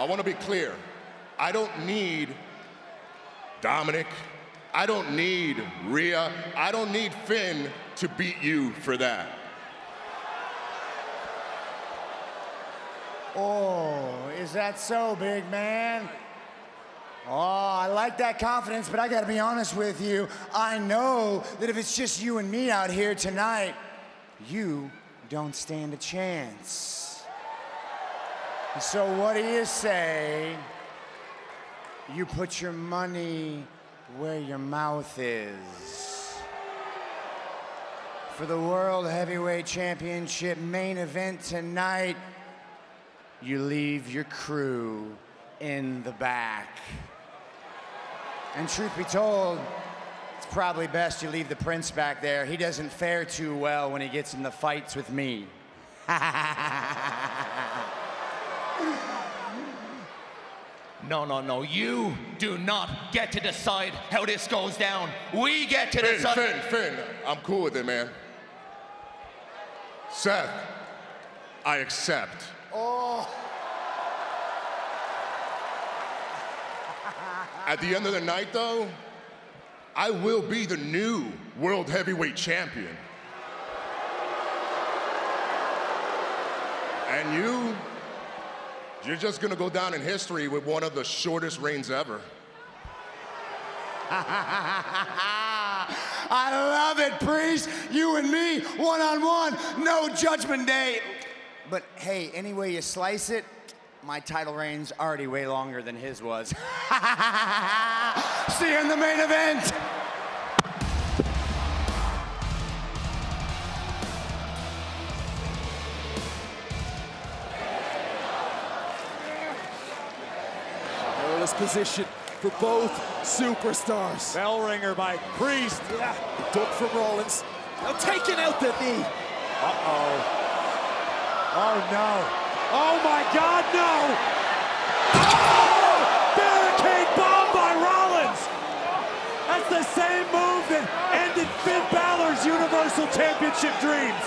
want to be clear. I don't need Dominic. I don't need Rhea. I don't need Finn to beat you for that. Oh, is that so, big man? Oh, I like that confidence, but I gotta be honest with you. I know that if it's just you and me out here tonight, you don't stand a chance. So what do you say? You put your money where your mouth is. For the World Heavyweight Championship main event tonight, you leave your crew in the back. And truth be told, it's probably best you leave the Prince back there. He doesn't fare too well when he gets in the fights with me. No. You do not get to decide how this goes down. We get to decide. Finn, I'm cool with it, man. Seth, I accept. Oh. At the end of the night, though, I will be the new World Heavyweight Champion. And you're just gonna go down in history with one of the shortest reigns ever. I love it, Priest. You and me, one-on-one, no judgment day. But hey, any way you slice it, my title reign's already way longer than his was. See you in the main event. Perilous position for both superstars. Bell ringer by Priest. Yeah, duck from Rollins. Now taking out the knee. Uh-oh. Oh, no. Oh, my God, no! Oh! Barricade bomb by Rollins! That's the same move that ended Finn Balor's Universal Championship dreams.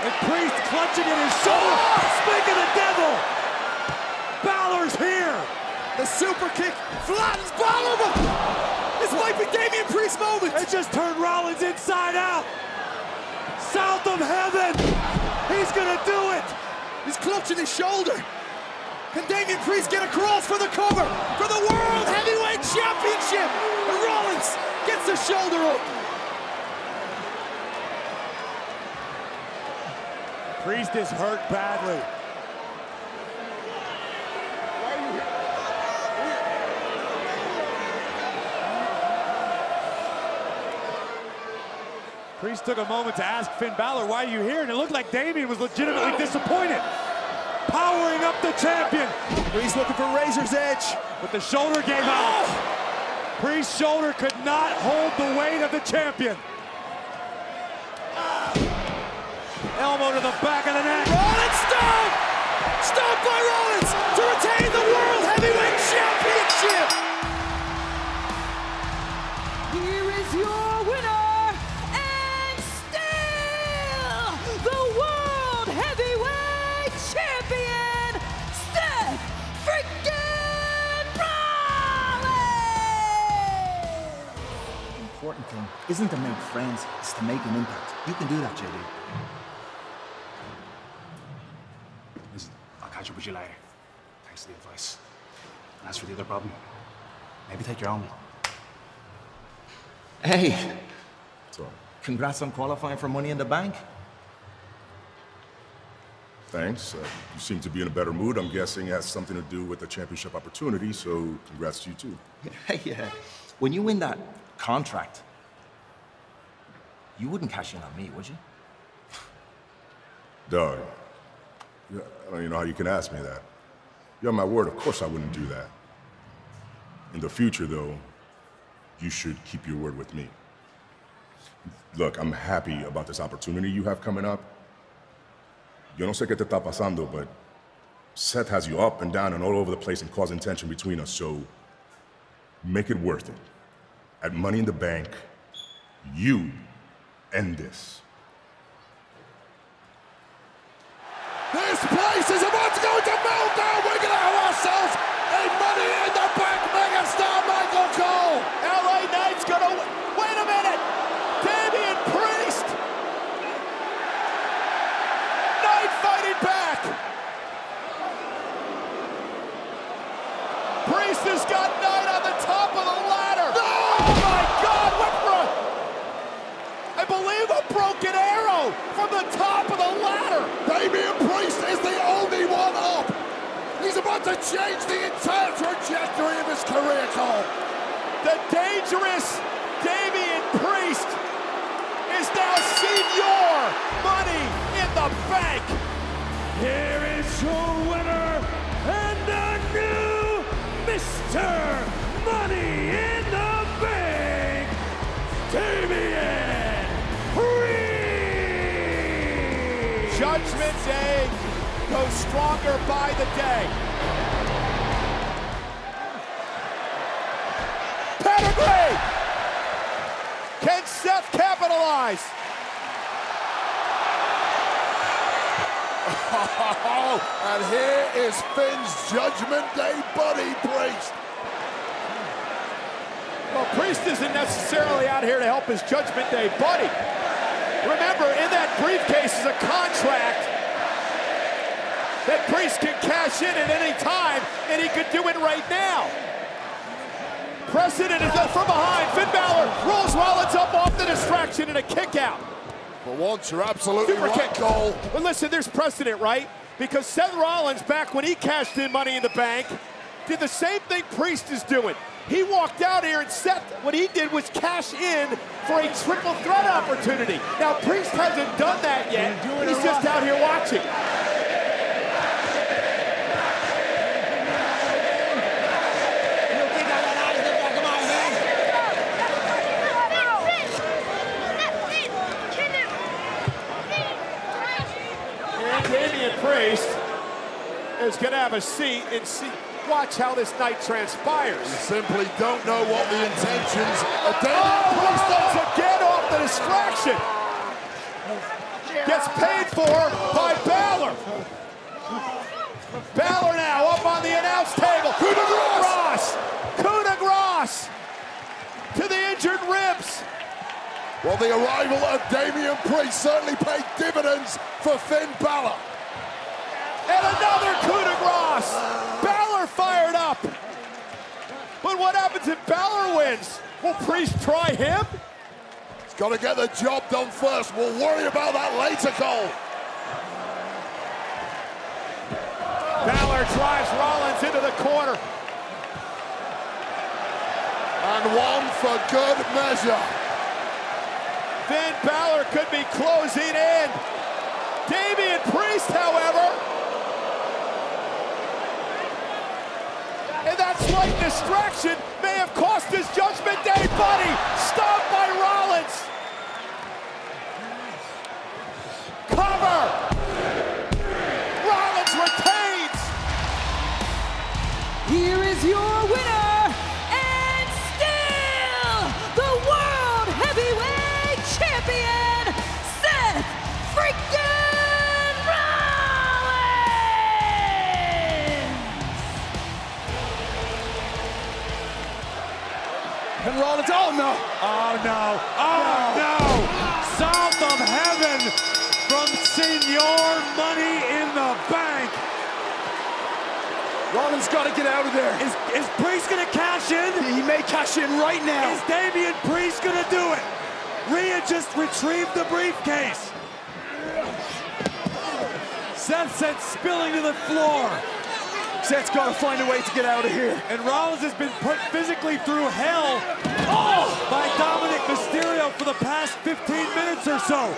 And Priest clutching at his shoulder. Speak of the devil! Balor's here! The super kick flattens Balor. This might be Damian Priest's moment. It just turned Rollins inside out. South of heaven. He's gonna do it. He's clutching his shoulder. Can Damian Priest get across for the cover for the World Heavyweight Championship? And Rollins gets the shoulder up. Priest is hurt badly. Priest took a moment to ask Finn Balor, why are you here? And it looked like Damian was legitimately disappointed. Powering up the champion. Priest looking for Razor's Edge. But the shoulder gave out. Priest's shoulder could not hold the weight of the champion. Elbow to the back of the neck. Rollins stomped! Stomped by Rollins to retain the World Heavyweight Championship! Here is your winner, and still the World Heavyweight Champion, Seth freaking Rollins! The important thing isn't to make friends, it's to make an impact. You can do that, JD. Listen, I'll catch up with you later. Thanks for the advice. And as for the other problem, maybe take your own. Hey, So, congrats on qualifying for Money in the Bank. thanks. You seem to be in a better mood. I'm guessing it has something to do with the championship opportunity, so congrats to you too. Hey, when you win that contract, you wouldn't cash in on me, would you? Doug, I don't even know how you can ask me that. You have my word, of course I wouldn't do that. In the future, though, you should keep your word with me. Look, I'm happy about this opportunity you have coming up. Yo no sé qué te está pasando, but Seth has you up and down and all over the place and causing tension between us, so make it worth it. At Money in the Bank, you end this. This place is about Priest has got Knight on the top of the ladder. No! Oh my God, I believe a broken arrow from the top of the ladder. Damian Priest is the only one up. He's about to change the entire trajectory of his career, Cole. The dangerous Damian Priest is now Senior Money in the Bank. Here is your winner and the new Mr. Money in the Bank, Damian Priest. Judgment Day goes stronger by the day. Pedigree! Can Seth capitalize? And here is Finn's Judgment Day buddy, Priest. Well, Priest isn't necessarily out here to help his Judgment Day buddy. Remember, in that briefcase is a contract that Priest can cash in at any time, and he could do it right now. Precedent is up from behind. Finn Balor rolls Rollins up off the distraction and a kick out. For once, you're absolutely Super right, kick. Cole. But listen, there's precedent, right? Because Seth Rollins, back when he cashed in Money in the Bank, did the same thing Priest is doing. He walked out here and Seth, what he did was cash in for a triple threat opportunity. Now, Priest hasn't done that yet. He's just out here watching. Damian Priest is going to have a seat and watch how this night transpires. You simply don't know what the intentions of Damian Priest Rollins are. again off the distraction. Gets paid for by Balor. Balor now up on the announce table. Coup de grace! Coup de grace! To the injured ribs. Well, the arrival of Damian Priest certainly paid dividends for Finn Balor. And another coup de grace. Balor fired up. But what happens if Balor wins? Will Priest try him? He's got to get the job done first. We'll worry about that later, Cole. Balor drives Rollins into the corner. And one for good measure. Finn Balor could be closing in. Damian Priest, however, and that slight distraction may have cost his Judgment Day buddy. Stopped by Rollins. Cover. Rollins retains. Here is your winner and still the World Heavyweight Champion, Seth freaking Rollins! And Rollins, oh no! Oh no, oh no! South of heaven from Senior Money in the Bank. Rollins got to get out of there. Is Priest gonna cash in? He may cash in right now. Is Damian Priest gonna do it? Rhea just retrieved the briefcase. Seth sent spilling to the floor. Seth's got to find a way to get out of here. And Rollins has been put physically through hell by Dominic Mysterio for the past 15 minutes or so.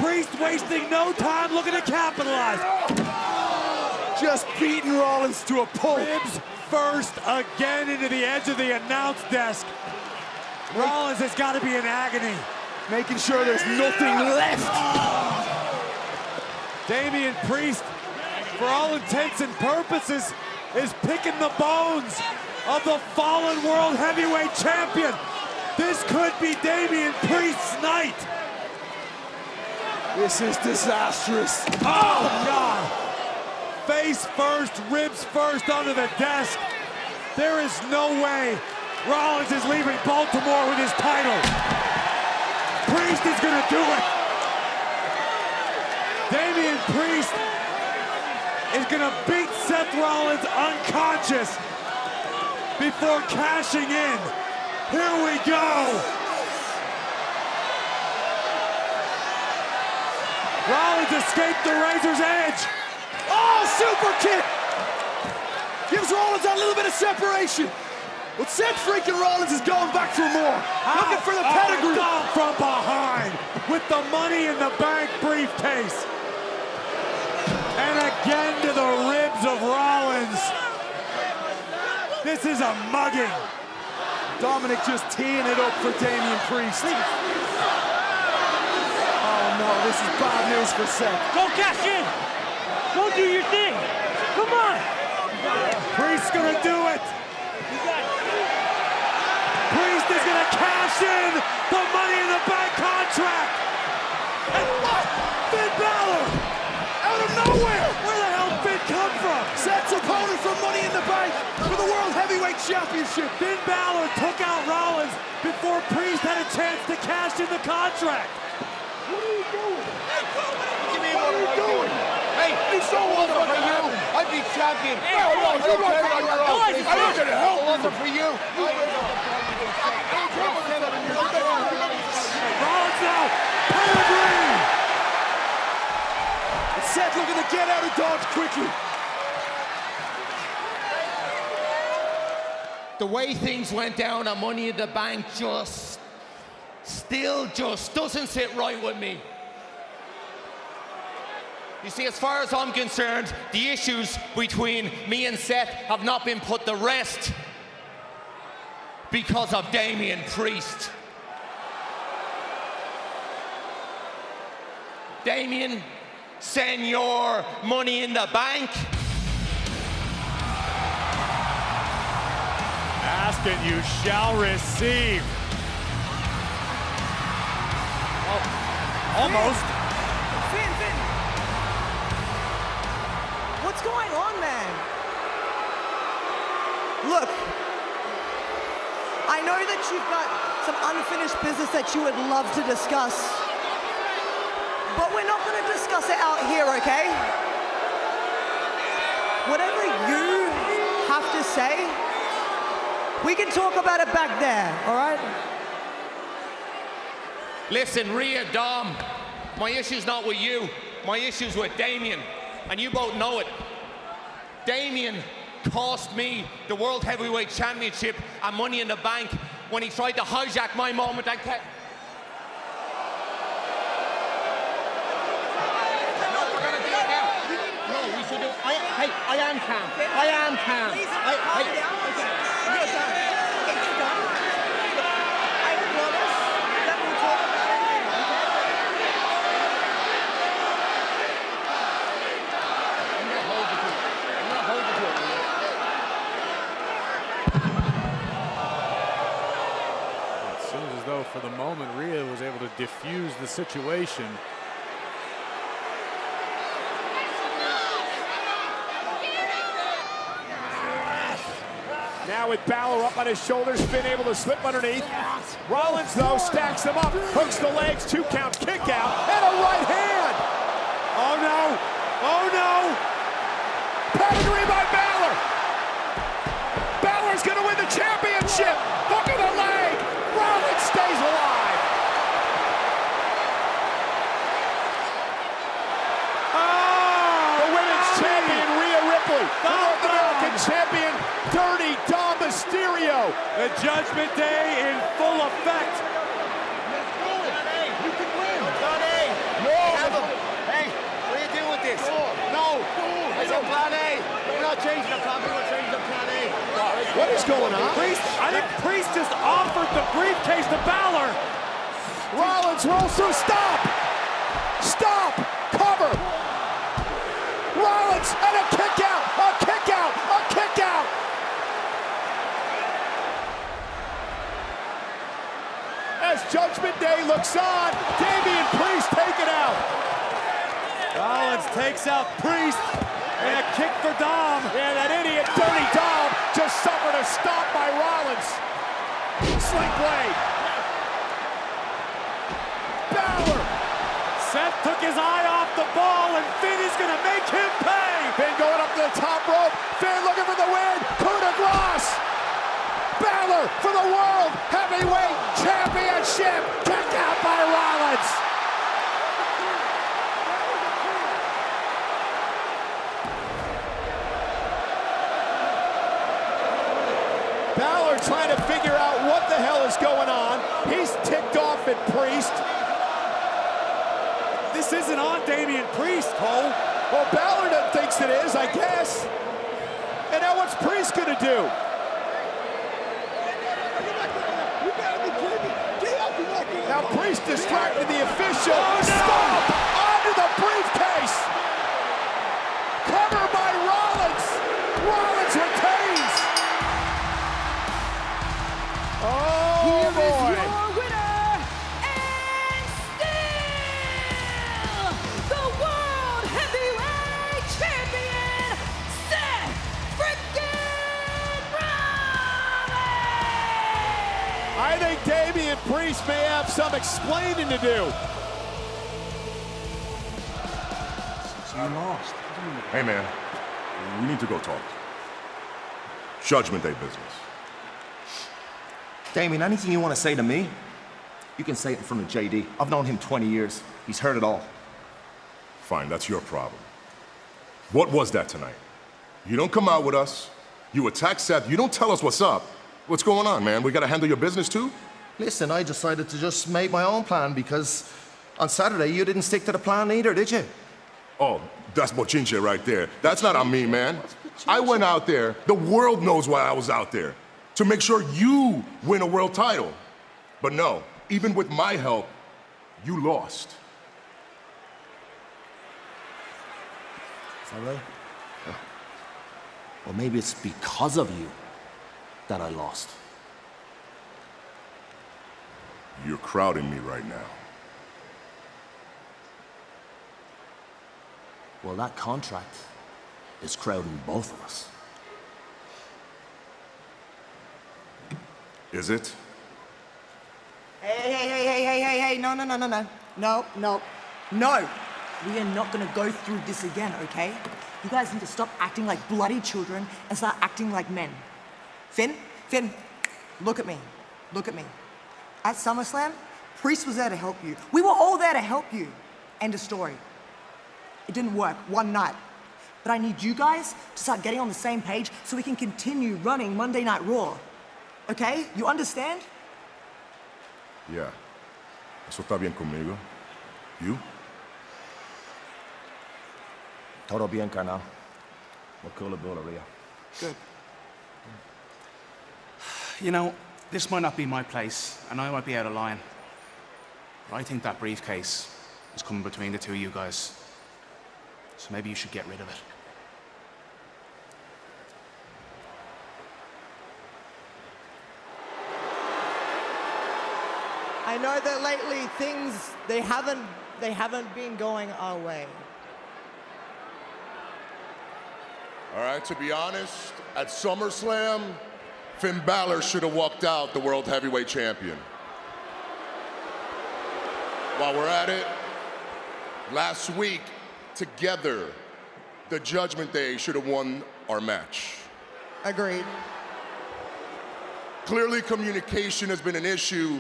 Priest wasting no time looking to capitalize. Just beating Rollins to a pulp. Ribs first again into the edge of the announce desk. Rollins has got to be in agony. Making sure there's nothing left. Damian Priest, for all intents and purposes, is picking the bones of the fallen World Heavyweight Champion. This could be Damian Priest's night. This is disastrous. Oh, God. Face first, ribs first under the desk. There is no way Rollins is leaving Baltimore with his title. Priest is gonna do it. Damian Priest is gonna beat Seth Rollins unconscious. before cashing in. Here we go. Rollins escaped the razor's edge. Oh, super kick! Gives Rollins that little bit of separation. But Seth freaking Rollins is going back for more. Looking for the pedigree. Down from behind with the Money in the Bank briefcase. And again to the ribs of Rollins. This is a mugging. Dominic just teeing it up for Damian Priest. Oh no, this is bad news for Seth. Go cash in. Go do your thing. Come on. Priest's gonna do it. Priest is gonna cash in the Money in the Bank contract. And what? Finn Balor! Out of nowhere! Where the hell did Finn come from? Seth's opponent for Money in the Bank for the World Heavyweight Championship. Finn Balor took out Rollins before Priest had a chance to cash in the contract. What are you doing? What are you doing? Hey, It's so over for you. I'd be champion. No, you're not on your own. I ain't gonna help you. for you. Rollins now, pedigree! Seth looking to get out of Dodge quickly. The way things went down on Money in the Bank still doesn't sit right with me. You see, as far as I'm concerned, the issues between me and Seth have not been put to rest because of Damian Priest. Damian, send your Money in the Bank. Ask and you shall receive. Oh, almost. Finn. What's going on, man? Look, I know that you've got some unfinished business that you would love to discuss, but we're not going to discuss it out here, okay? Whatever you have to say, we can talk about it back there, all right? Listen, Rhea, Dom, my issue's not with you. My issue's with Damian, and you both know it. Damian cost me the World Heavyweight Championship and Money in the Bank when he tried to hijack my moment. I kept... No, we're gonna do it now. No, we should do it. I am calm. I am calm. Please, calm down. Okay. It's done. It's done. I promise that we'll talk about it later, okay? I'm gonna hold you to it. I'm gonna hold you to it. It seems as though for the moment Rhea was able to diffuse the situation. Now with Balor up on his shoulders, Finn able to slip underneath. Rollins, though, stacks him up, hooks the legs, 2 count, kick out, and a right hand. Oh no! Oh no! Pedigree by Balor. Balor's going to win the championship. Hook of the leg. Rollins stays alive. The women's champion, Rhea Ripley. The North American champion, Dirty Dom Mysterio. The Judgment Day in full effect. Hey, what are you doing with this? No, it's a plan A. We're not changing the plan B, we're changing the plan A. What is going on? I think Priest just offered the briefcase to Balor. Rollins rolls through. Stop! Stop! Cover! Rollins and a kick out! A kick out! A kick out! As Judgment Day looks on, Damian Priest taken out. Rollins takes out Priest and a kick for Dom. Yeah, that idiot Dirty Dom just suffered a stop by Rollins. Sling blade. Balor. Seth took his eye off the ball and Finn is gonna make him pay. Finn going up to the top rope. Finn looking for the win. Coup de grace. Balor for the World Heavyweight Championship. Kick out by Rollins. Balor trying to figure out what the hell is going on. He's ticked off at Priest. This isn't on Damian Priest, Cole. Well, Balor thinks it is, I guess. And now what's Priest gonna do? Now Priest distracted the official. Oh, no! Stomp onto the briefcase. Cover by Rollins. Rollins retains. Oh boy. Your winner and still the World Heavyweight Champion, Seth freaking Rollins! I think Damian Priest may have some explaining to do. So you lost. Hey, man, we need to go talk. Judgment Day business. Damien, anything you want to say to me, you can say it in front of JD. I've known him 20 years. He's heard it all. Fine, that's your problem. What was that tonight? You don't come out with us. You attack Seth. You don't tell us what's up. What's going on, man? We gotta handle your business too? Listen, I decided to just make my own plan because on Saturday you didn't stick to the plan either, did you? Oh, that's bochinche right there. That's not on me, man. I went out there. The world knows why I was out there. To make sure you win a world title. But no, even with my help, you lost. Is that right? Well, maybe it's because of you that I lost. You're crowding me right now. Well, that contract is crowding both of us. Is it? Hey, no. No. We are not gonna go through this again, okay? You guys need to stop acting like bloody children and start acting like men. Finn, look at me. At SummerSlam, Priest was there to help you. We were all there to help you. End of story. It didn't work one night. But I need you guys to start getting on the same page so we can continue running Monday Night Raw. Okay? You understand? Yeah. Eso está bien conmigo. You? Todo bien, carnal. We'll cool the bull, Good. You know, this might not be my place, and I might be out of line. But I think that briefcase is coming between the two of you guys. So maybe you should get rid of it. I know that lately things they haven't been going our way. All right, to be honest, at SummerSlam, Finn Balor should have walked out the World Heavyweight Champion. While we're at it, last week, together, the Judgment Day should have won our match. Agreed. Clearly, communication has been an issue,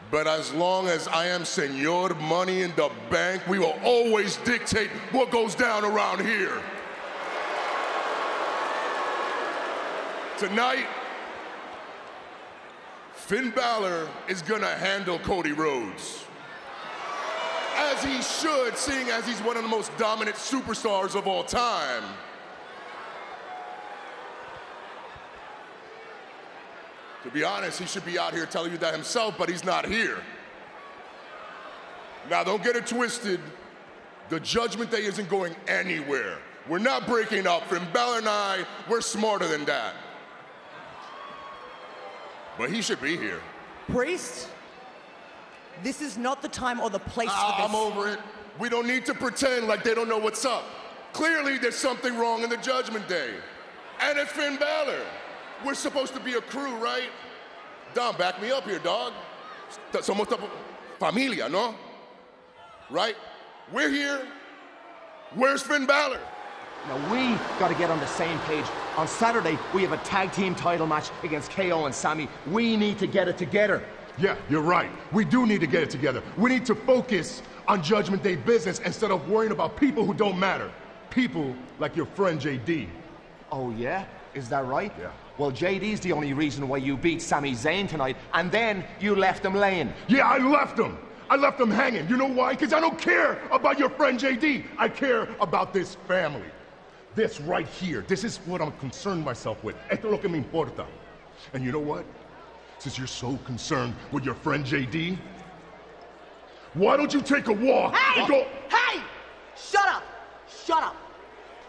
but as long as I am Senor Money in the Bank, we will always dictate what goes down around here. Tonight, Finn Balor is gonna handle Cody Rhodes. As he should, seeing as he's one of the most dominant superstars of all time. To be honest, he should be out here telling you that himself, but he's not here. Now, don't get it twisted. The Judgment Day isn't going anywhere. We're not breaking up. Finn Balor and I, we're smarter than that. But he should be here. Priest, this is not the time or the place for this. I'm over it. We don't need to pretend like they don't know what's up. Clearly, there's something wrong in the Judgment Day. And it's Finn Balor. We're supposed to be a crew, right? Dom, back me up here, dog. Somos familia, no? Right? We're here. Where's Finn Balor? Now, we got to get on the same page. On Saturday, we have a tag team title match against KO and Sammy. We need to get it together. Yeah, you're right. We do need to get it together. We need to focus on Judgment Day business instead of worrying about people who don't matter. People like your friend JD. Oh, yeah? Is that right? Yeah. Well, JD's the only reason why you beat Sami Zayn tonight, and then you left him laying. Yeah, I left him. I left him hanging. You know why? Because I don't care about your friend JD. I care about this family. This right here. This is what I'm concerned myself with. Esto es lo que me importa. And you know what? Since you're so concerned with your friend JD, why don't you take a walk and go... Hey! Shut up! Shut up!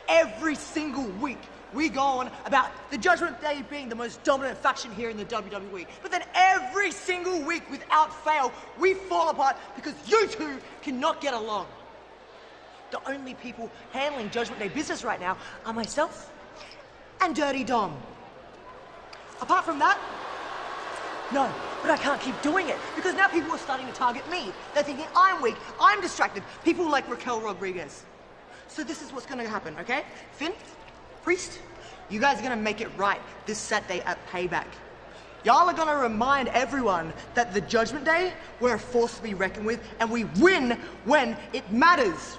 Every single week, we go on about the Judgment Day being the most dominant faction here in the WWE. But then every single week, without fail, we fall apart because you two cannot get along. The only people handling Judgment Day business right now are myself and Dirty Dom. Apart from that, no, but I can't keep doing it because now people are starting to target me. They're thinking I'm weak, I'm distracted. People like Raquel Rodriguez. So this is what's gonna happen, okay? Finn, Priest, you guys are gonna make it right this Saturday at Payback. Y'all are gonna remind everyone that the Judgment Day, we're a force to be reckoned with, and we win when it matters.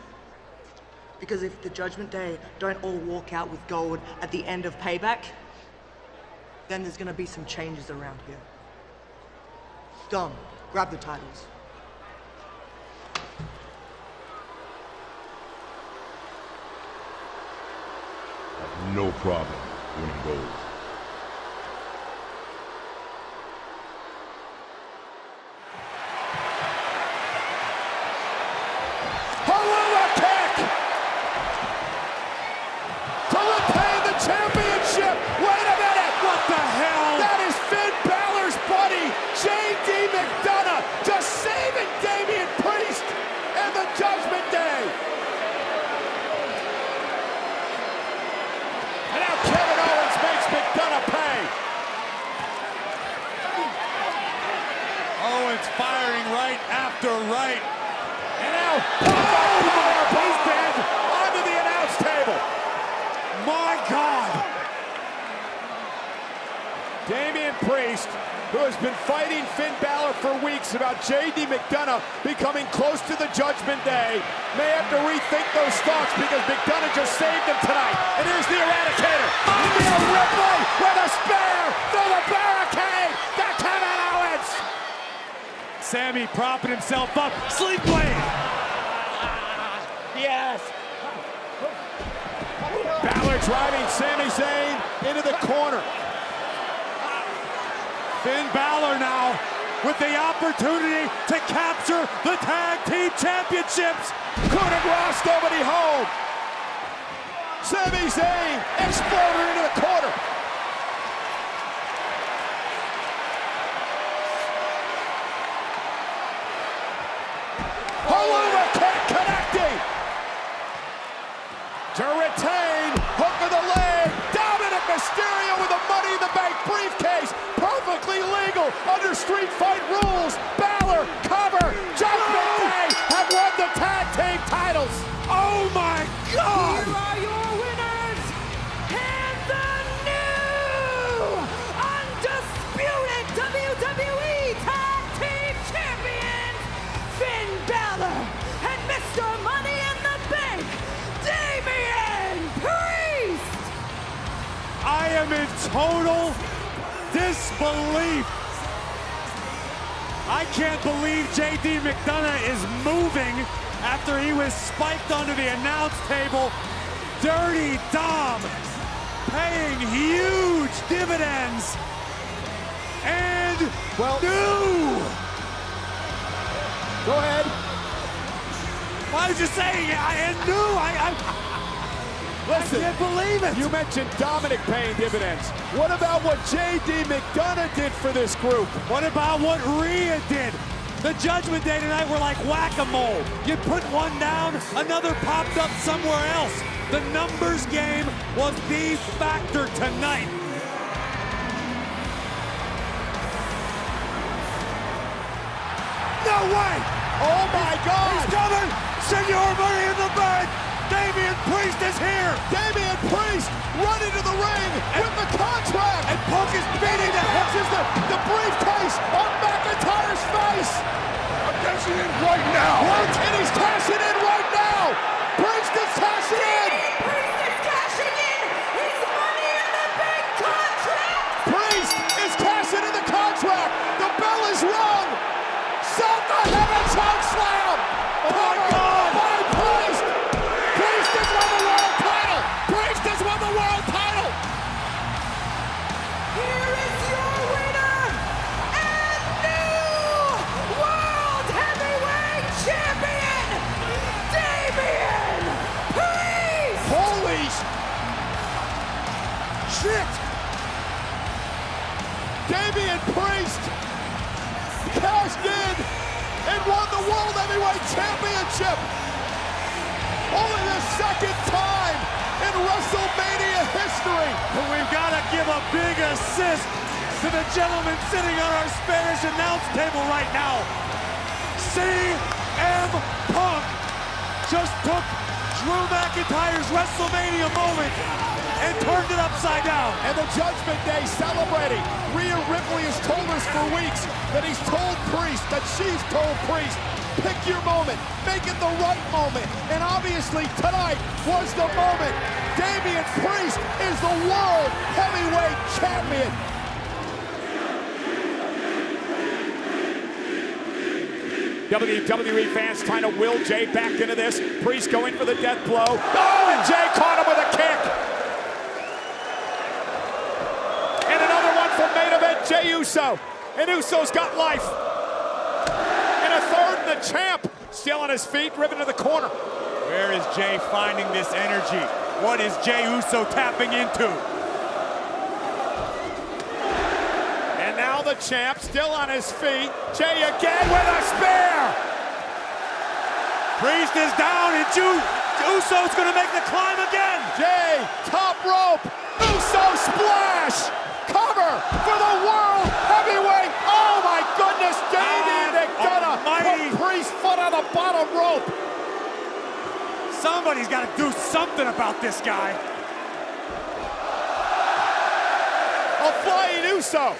Because if the Judgment Day don't all walk out with gold at the end of Payback, then there's gonna be some changes around here. Dom, grab the titles. I have no problem winning gold. Haruma kick to retain the championship. Wait a minute. What the hell? That is Finn Balor's buddy, J.D. McDonough, just saving Damian Priest and the Judgment Day. And now Kevin Owens makes McDonough pay. Owens firing right after right. And now, he's been onto the announce table. My God! Damian Priest, who has been fighting Finn Balor for weeks about J.D. McDonough becoming close to the Judgment Day, may have to rethink those thoughts because McDonough just saved him tonight. And here's the Eradicator. Rhea Ripley with a spear through the barricade to Kevin Owens. Sammy propping himself up. Sleep blade! Yes! Balor driving Sami Zayn into the corner. Finn Balor now with the opportunity to capture the tag team championships. Coup de grace, nobody home. Sami Zayn exploded into the corner. Haruma kick connecting. To retain, hook of the leg. Dominic Mysterio with a Money in the Bank briefcase. Perfectly legal under Street Fight rules. Balor, cover, Judgment Day have won the tag team titles. Oh my God! Here are your winners, and the new undisputed WWE Tag Team Champions, Finn Balor and Mr. Money in the Bank, Damian Priest! I am in total disbelief. I can't believe J.D. McDonough is moving after he was spiked onto the announce table. Dirty Dom paying huge dividends. And new. Go ahead. I was just saying, and new. Listen, I can't believe it. You mentioned Dominic paying dividends. What about what J.D. McDonough did for this group? What about what Rhea did? The Judgment Day tonight were like whack-a-mole. You put one down, another popped up somewhere else. The numbers game was the factor tonight. No way! Oh my God! He's coming! Senor Money in the Bank! Damian Priest is here! Damian Priest running to the ring with the contract! And Punk is beating the hip! The briefcase on McIntyre's face! I'm cashing in right now! And he's cashing in right now! Priest is cashing in! Priest is cashing in his money in the big contract! Priest is cashing in the contract! The bell is rung! South the heaven choke slam! Oh my God! By Priest! Priest has won the world title! Priest has won the world title! Here is your winner and new World Heavyweight Champion, Damian Priest! Holy shit! Damian Priest cashed in and won the World Heavyweight Championship! Only the second time in WrestleMania history! But we've got to give a big assist to the gentleman sitting on our Spanish announce table right now. CM Punk just took Drew McIntyre's WrestleMania moment and turned it upside down. And the Judgment Day celebrating. Rhea Ripley has told us for weeks that he's told Priest, that she's told Priest, pick your moment, make it the right moment. And obviously tonight was the moment. Damian Priest is the World Heavyweight Champion. WWE fans trying to will Jay back into this. Priest going for the death blow. Oh, and Jay caught him with a kick. And another one from main event Jey Uso. And Uso's got life. And a third, and the champ still on his feet, driven to the corner. Where is Jay finding this energy? What is Jey Uso tapping into? And now the champ still on his feet. Jay again with a spear. Priest is down, and Uso's gonna make the climb again. Jay, top rope. Uso splash. Cover for the World Heavyweight. Oh my goodness, Damian McDonough put Priest foot on the bottom rope. Somebody's got to do something about this guy. A flying Uso.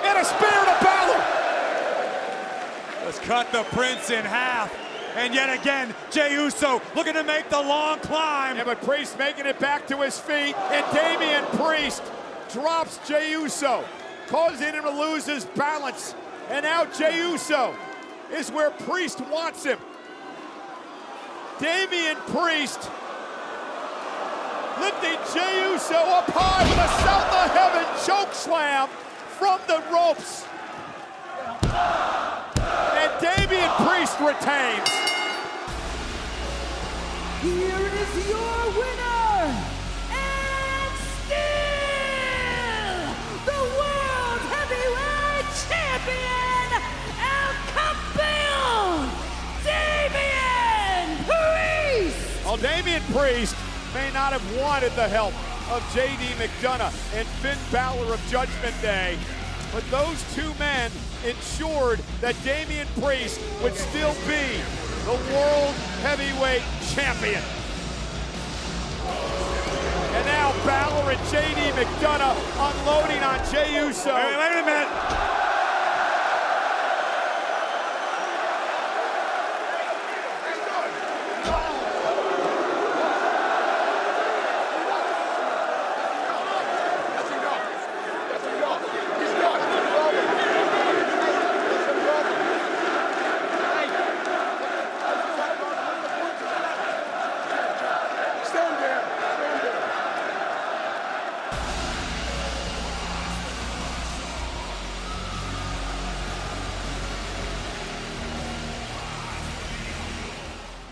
And a spear to Balor. Let's cut the Prince in half. And yet again, Jey Uso looking to make the long climb. Yeah, but Priest making it back to his feet. And Damian Priest drops Jey Uso, causing him to lose his balance. And now Jey Uso is where Priest wants him. Damian Priest lifting Jey Uso up high with a South of Heaven choke slam from the ropes. And Damian Priest retains. Here is your winner and still the World Heavyweight Champion, El Campeón, Damian Priest! Well, Damian Priest may not have wanted the help of J.D. McDonough and Finn Balor of Judgment Day, but those two men ensured that Damian Priest would still be the World Heavyweight Champion. And now Balor and J.D. McDonough unloading on Jey Uso. Wait a minute.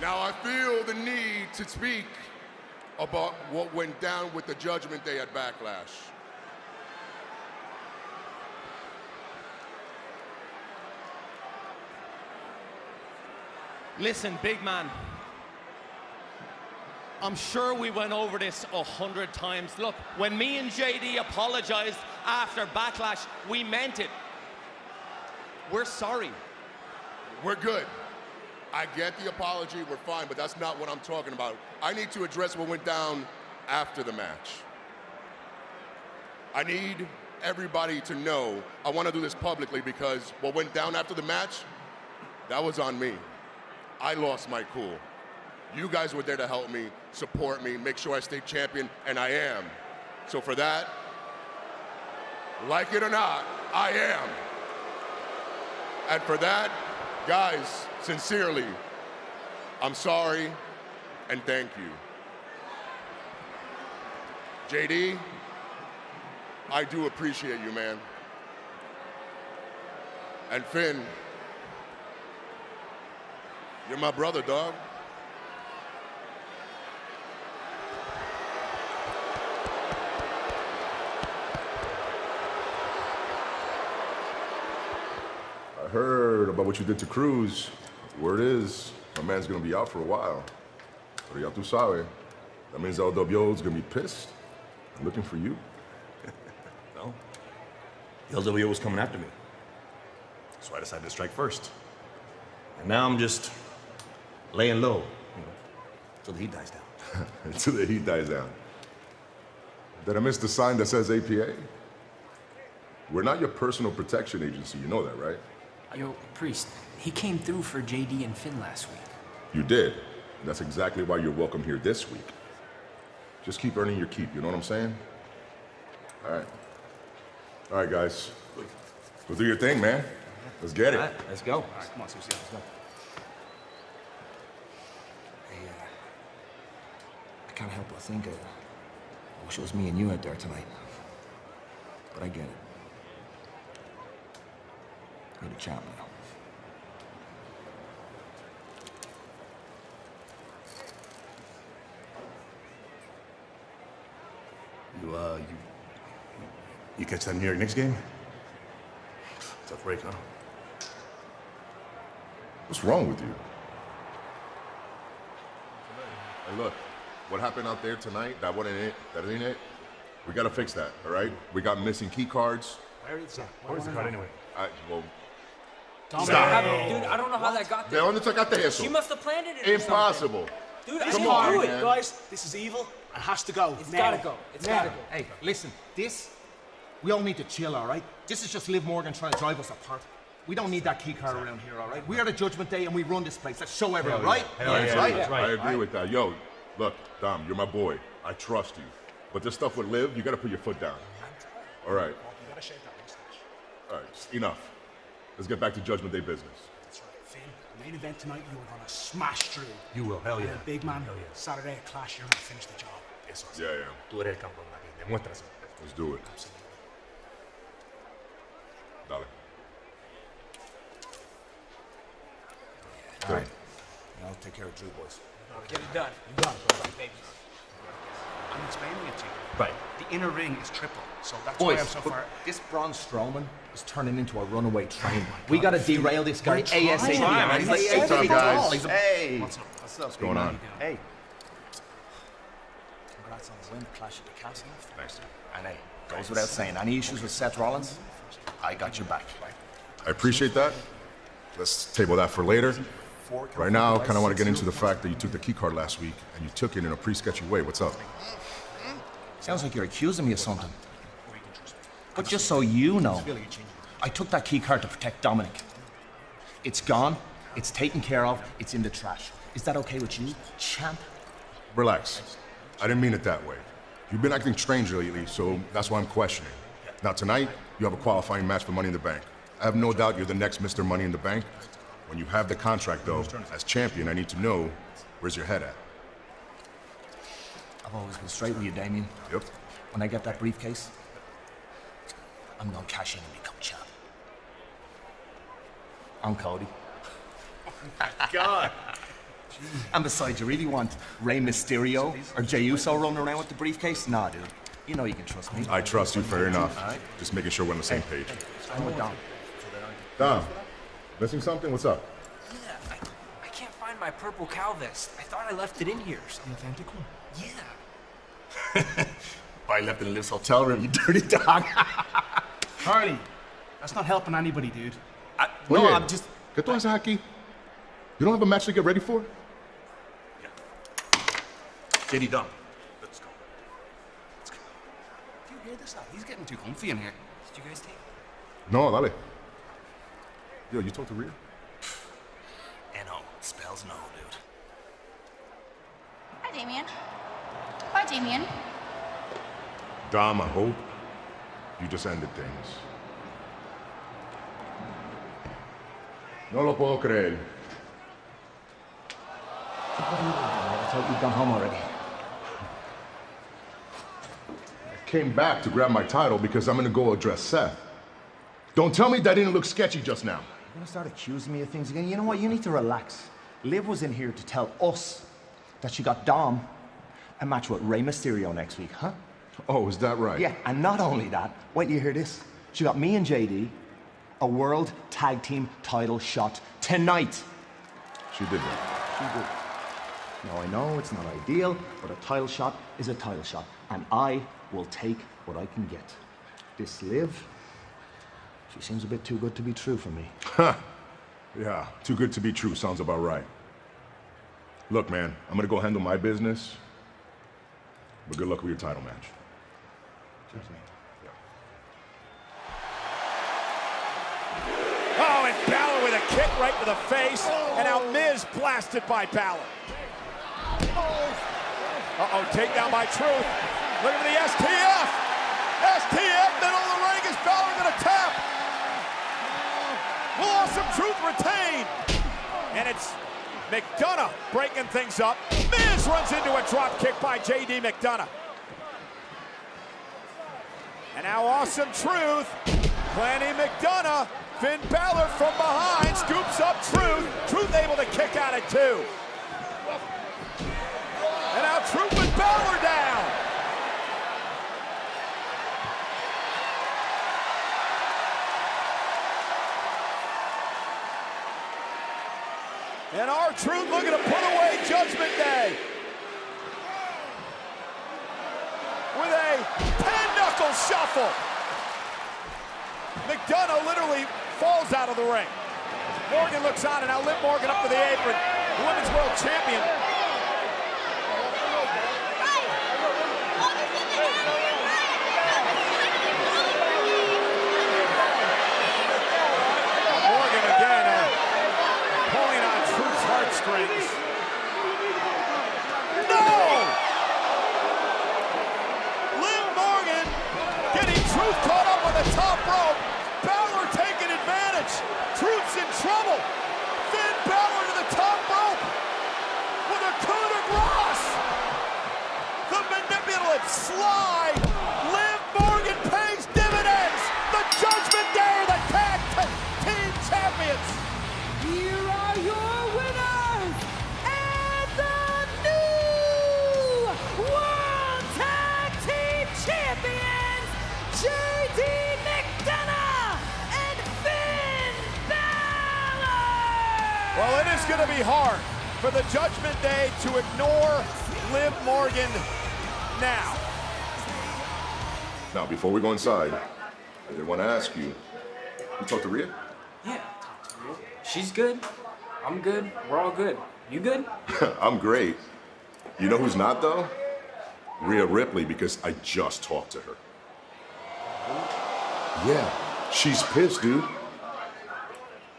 Now I feel the need to speak about what went down with the Judgment Day at Backlash. Listen, big man. I'm sure we went over this 100 times. Look, when me and JD apologized after Backlash, we meant it. We're sorry. We're good. I get the apology, we're fine, but that's not what I'm talking about. I need to address what went down after the match. I need everybody to know, I want to do this publicly because what went down after the match, that was on me. I lost my cool. You guys were there to help me, support me, make sure I stayed champion, and I am. So for that, like it or not, I am. And for that, guys, sincerely, I'm sorry and thank you. JD, I do appreciate you, man. And Finn, you're my brother, dog. I heard about what you did to Cruz. Word is, my man's gonna be out for a while. Pero ya tú sabes, that means LWO's gonna be pissed. I'm looking for you. No. The LWO was coming after me. So I decided to strike first. And now I'm just laying low, till the heat dies down. Until the heat dies down. Did I miss the sign that says APA? We're not your personal protection agency, you know that, right? Yo, Priest, he came through for JD and Finn last week. You did. And that's exactly why you're welcome here this week. Just keep earning your keep, you know what I'm saying? All right. All right, guys. Go do your thing, man. Let's get it. All right, let's go. All right, come on, Susie, let's go. Hey, I can't help but think I wish it was me and you out there tonight. But I get it. You're the champ now. You catch that New York Knicks game? Tough break, huh? What's wrong with you? Hey, look, what happened out there tonight, that wasn't it. That ain't it. We gotta fix that, all right? We got missing key cards. Where's the card anyway? Well, Dude, I don't know how that got ¿de there. dónde sacaste eso? She must have planted it or something. Impossible. Dude, I Come can't on, do it. man. Guys, this is evil and has to go. It's now. gotta go. It's gotta go. Hey, listen, we all need to chill, all right? This is just Liv Morgan trying to drive us apart. We don't need that key card around here, all right? We are the Judgment Day and we run this place. Let's show everyone, right? That's right. I agree with that. Yo, look, Dom, you're my boy. I trust you. But this stuff with Liv, you gotta put your foot down. All right. You gotta shave that mustache. All right, enough. Let's get back to Judgment Day business. That's right, Finn. The main event tonight, you are gonna smash Drew. You will, hell yeah. And big man, Saturday at Clash, you're gonna finish the job. Eso es. Yeah, yeah. Tú eres el campeón aquí. Demuéstraselo. Let's do it. Dale. All right. I'll take care of Drew, boys. Get it done. I'm explaining it to you. Right. The inner ring is triple, so that's why I'm Boys, so far. this Braun Strowman is turning into a runaway train. We gotta derail this guy ASAP. He's He's like 8 What's up, feet guys? tall. He's a- Hey. What's up? What's going on? Hey. Congrats on the win, Clash at the Castle. Thanks, dude. And hey, goes without saying, any issues with Seth Rollins, I got your back. I appreciate that. Let's table that for later. Right now, kind of want to get into the fact that you took the key card last week and you took it in a pre-sketchy way. What's up? Sounds like you're accusing me of something. But just so you know, I took that key card to protect Dominic. It's gone, it's taken care of, it's in the trash. Is that okay with you, champ? Relax. I didn't mean it that way. You've been acting strange lately, so that's why I'm questioning. Now tonight, you have a qualifying match for Money in the Bank. I have no doubt you're the next Mr. Money in the Bank. When you have the contract, though, as champion, I need to know where's your head at. I've always been straight with you, Damien. Yep. When I get that briefcase, I'm gonna cash in and become champ. I'm Cody. God. And besides, you really want Rey Mysterio or Jey Uso running around with the briefcase? Nah, dude. You know you can trust me. I trust you, fair enough. Just making sure we're on the same page. I'm with Dom. Dom, missing something? What's up? Yeah, I can't find my purple cow vest. I thought I left it in here. The authentic one. Yeah. I left in Liv's hotel room, you dirty dog. Harley, that's not helping anybody, dude. Oye, ¿qué tú haces aquí? You don't have a match to get ready for? JD done. Let's go. Do you hear this? He's getting too comfy in here. Did you guys take? No, dale. Yo, you talked to Rhea? N-O. Spells no, dude. Hi, Damien. Bye, Damien. Dom, I hope you just ended things. No lo puedo creer. I thought you'd gone home already. I came back to grab my title because I'm gonna go address Seth. Don't tell me that didn't look sketchy just now. You're gonna start accusing me of things again? You know what? You need to relax. Liv was in here to tell us that she got Dom a match with Rey Mysterio next week, huh? Oh, is that right? Yeah, and not only that, wait till you hear this. She got me and JD a world tag team title shot tonight. She did that. She did. Now I know it's not ideal, but a title shot is a title shot, and I will take what I can get. This Liv, she seems a bit too good to be true for me. Huh. Yeah, too good to be true sounds about right. Look, man, I'm gonna go handle my business, but good luck with your title match. Cheers, mate. Oh, and Balor with a kick right to the face, and now Miz blasted by Balor. Uh-oh, takedown by Truth. Look at the STF. STF, middle of the ring, is Balor gonna tap? Will Awesome Truth retain? And it's McDonough breaking things up. Miz runs into a drop kick by JD McDonough. And now Awesome Truth planting McDonough. Finn Balor from behind scoops up Truth. Truth able to kick out at 2. And now Truth with Balor down. And R-Truth looking to put away Judgment Day with a pinochle shuffle. McDonough literally falls out of the ring. Morgan looks on, and now Liv Morgan up to the apron. The Women's World Champion. Morgan again pulling on Truth's heartstrings. No! Liv Morgan getting Truth caught up on the top rope. Balor taking advantage. Truth's in trouble. Finn Balor to the top rope with a coup de grace. The manipulative slide. Liv Morgan pays dividends. The Judgment Day are the tag team champions. Here are your winners and the new World Tag Team Champions, JD McDonough and Finn Balor! Well, it is going to be hard for the Judgment Day to ignore Liv Morgan now. Now, before we go inside, I did want to ask you, you talked to Rhea? Yeah. She's good. I'm good. We're all good. You good? I'm great. You know who's not, though? Rhea Ripley, because I just talked to her. Yeah, she's pissed, dude.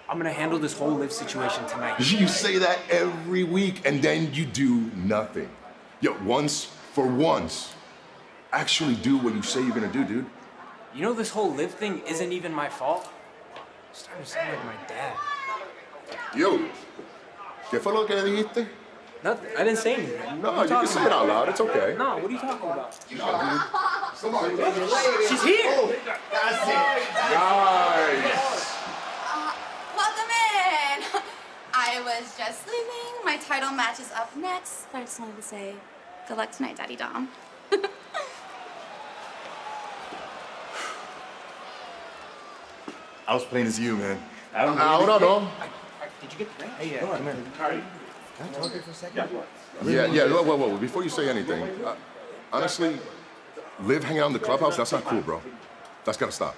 I'm gonna handle this whole Liv situation tonight. You say that every week, and then you do nothing. Yo, once for once, actually do what you say you're gonna do, dude. You know this whole Liv thing isn't even my fault? I'm starting to sound like my dad. Yo, ¿qué fue lo que dijiste? Nothing. I didn't say anything. No, you can say it out loud. It's okay. No, what are you talking about? She's here! Nice. Welcome in. I was just leaving. My title match is up next. But I just wanted to say, good luck tonight, Daddy Dom. I was plain as you, man. Ahora no. Did you get the ring? Hey, come here. Can I talk here for a second? Yeah. Whoa. Before you say anything, honestly, Liv hanging out in the clubhouse, that's not cool, bro. That's gotta stop.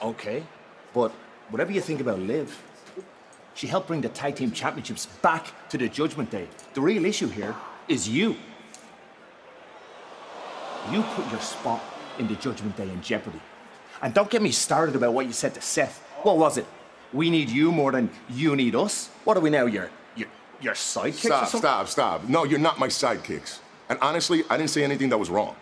Okay, but whatever you think about Liv, She helped bring the tag team championships back to the Judgment Day. The real issue here is you. You put your spot in the Judgment Day in jeopardy. And don't get me started about what you said to Seth. What was it? We need you more than you need us? What are we now, your sidekicks or something? Stop. No, you're not my sidekicks. And honestly, I didn't say anything that was wrong.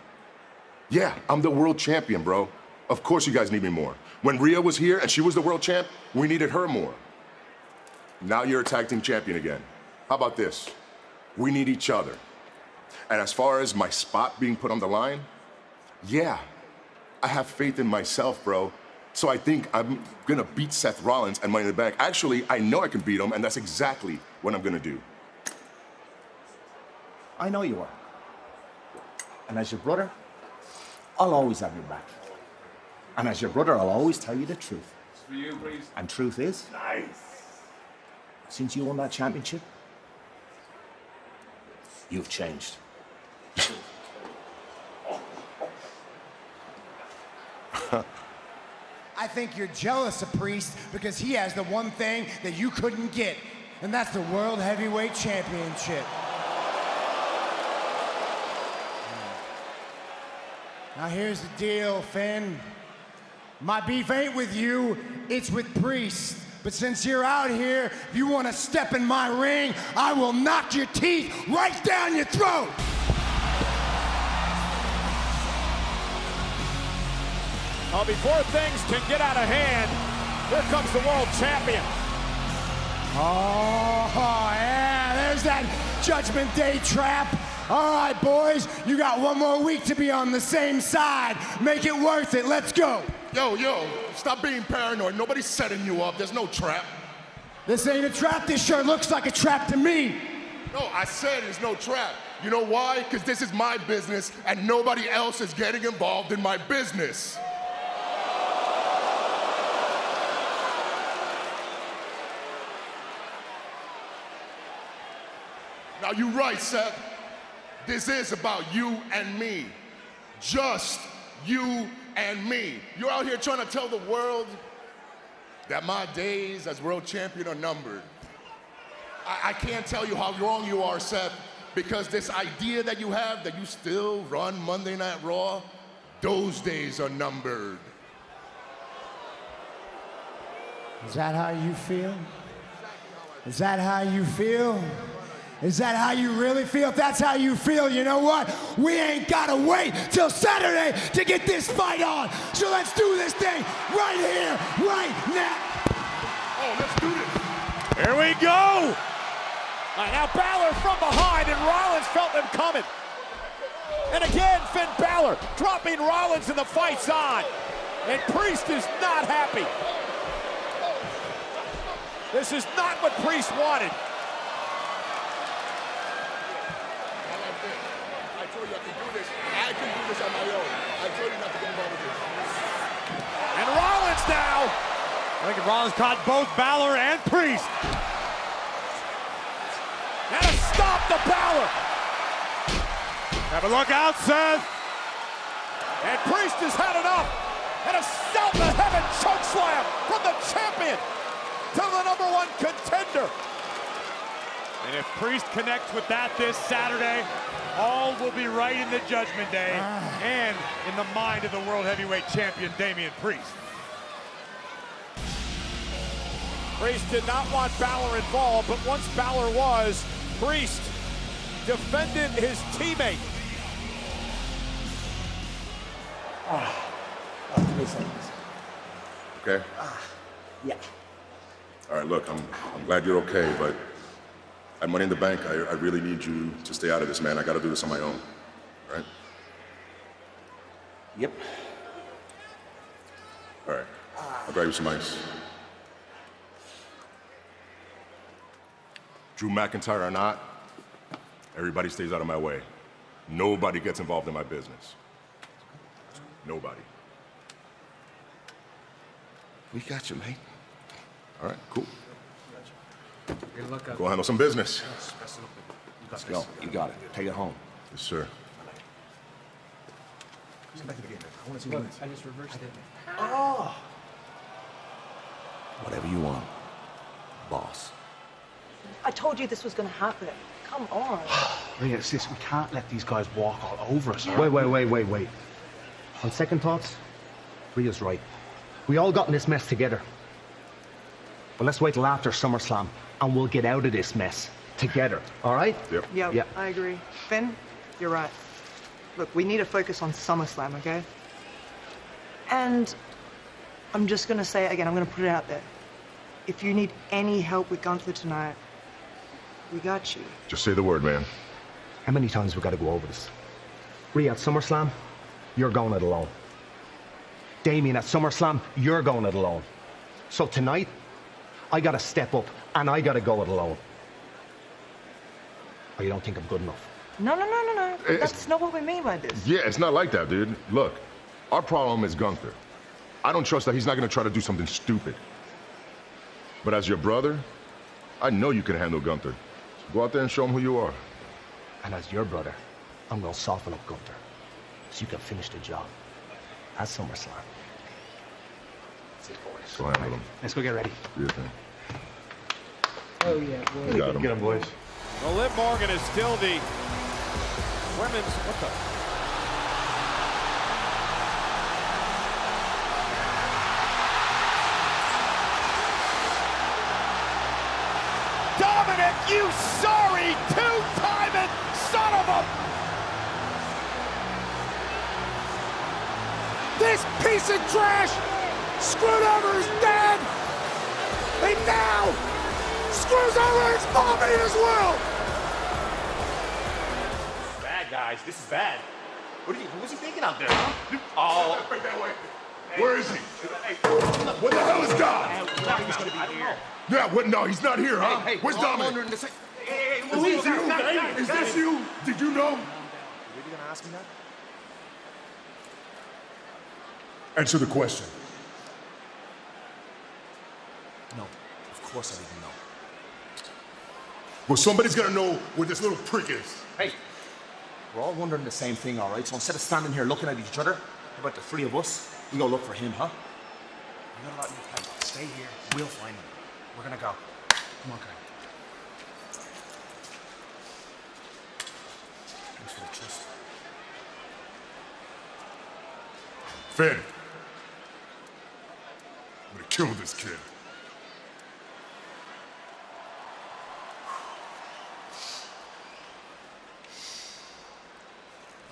Yeah, I'm the world champion, bro. Of course you guys need me more. When Rhea was here and she was the world champ, we needed her more. Now you're a tag team champion again. How about this? We need each other. And as far as my spot being put on the line, yeah, I have faith in myself, bro. So I think I'm gonna beat Seth Rollins and Money in the Bank. Actually, I know I can beat him, and that's exactly what I'm gonna do. I know you are. And as your brother, I'll always have your back. And as your brother, I'll always tell you the truth. For you, please. And truth is, since you won that championship, you've changed. I think you're jealous of Priest because he has the one thing that you couldn't get, and that's the World Heavyweight Championship. Now here's the deal, Finn. My beef ain't with you, it's with Priest. But since you're out here, if you want to step in my ring, I will knock your teeth right down your throat. Before things can get out of hand, here comes the world champion. Oh, yeah, there's that Judgment Day trap. All right, boys, you got one more week to be on the same side. Make it worth it. Let's go. Yo, stop being paranoid. Nobody's setting you up. There's no trap. This ain't a trap. This sure looks like a trap to me. No, I said there's no trap. You know why? Because this is my business, and nobody else is getting involved in my business. Now, you're right, Seth. This is about you and me. Just you and me. You're out here trying to tell the world that my days as world champion are numbered. I can't tell you how wrong you are, Seth, because this idea that you have that you still run Monday Night Raw, those days are numbered. Is that how you feel? Is that how you feel? Is that how you really feel? If that's how you feel, you know what? We ain't gotta wait till Saturday to get this fight on. So let's do this thing right here, right now. Oh, let's do this. Here we go. All right, now Balor from behind, and Rollins felt them coming. And again, Finn Balor dropping Rollins, and the fight's on. And Priest is not happy. This is not what Priest wanted. I can do this on my own. I told you not to get involved with this. And Rollins now. I think Rollins caught both Balor and Priest. And a stop to Balor. Have a look out, Seth. And Priest has had enough. And a South of Heaven choke slam from the champion to the #1 contender. And if Priest connects with that this Saturday, all will be right in the Judgment Day and in the mind of the World Heavyweight Champion, Damian Priest. Priest did not want Balor involved, but once Balor was, Priest defended his teammate. Give me a second. Okay? Yeah. All right, look, I'm glad you're okay, but at Money in the Bank, I really need you to stay out of this, man. I gotta do this on my own, all right? Yep. All right, I'll grab you some ice. Drew McIntyre or not, everybody stays out of my way. Nobody gets involved in my business. Nobody. We got you, mate. All right, cool. Go handle some business. Let's go. You got it. Take it home. Yes, sir. I just reversed it. Whatever you want. boss. I told you this was gonna happen. Come on. Rhea, sis, we can't let these guys walk all over us. Wait. On second thoughts, Rhea's right. We all got in this mess together. But let's wait till after SummerSlam, and we'll get out of this mess together, all right? Yep. Yeah, I agree. Finn, you're right. Look, we need to focus on SummerSlam, okay? And I'm just gonna say it again, I'm gonna put it out there. If you need any help with Gunther tonight, we got you. Just say the word, man. How many times we got to go over this? Rhea, at SummerSlam, you're going it alone. Damien, at SummerSlam, you're going it alone. So tonight, I got to step up, and I got to go it alone. Or you don't think I'm good enough? No. That's not what we mean by this. Yeah, it's not like that, dude. Look, our problem is Gunther. I don't trust that he's not going to try to do something stupid. But as your brother, I know you can handle Gunther. So go out there and show him who you are. And as your brother, I'm going to soften up Gunther so you can finish the job at SummerSlam. That's it, boys. Go handle him. Let's go get ready. Do your thing. Oh, yeah, boy. You got him. Get him, boys. Well, Liv Morgan is still the women's. What the? Dominic, you sorry two-timing son of a... This piece of trash screwed over his dad, and now screws over his mom and his world. Bad, guys. This is bad. Who's he thinking out there, huh? Oh. Where is he? What the hell is God? He's gonna be here. Yeah, what? No, he's not here, huh? Hey, Where's we're all Dominic? wondering the same- Hey, Is this you? Is this you? Did you know? You really gonna ask him that? Answer the question. No, of course I didn't know. Well, somebody's gotta know where this little prick is. Hey, we're all wondering the same thing, all right? So instead of standing here looking at each other, how about the three of us? We go look for him, huh? You got a lot in your time. Stay here. We'll find him. We're gonna go. Come on, Kyle. Thanks for the trust. Finn. I'm gonna kill this kid.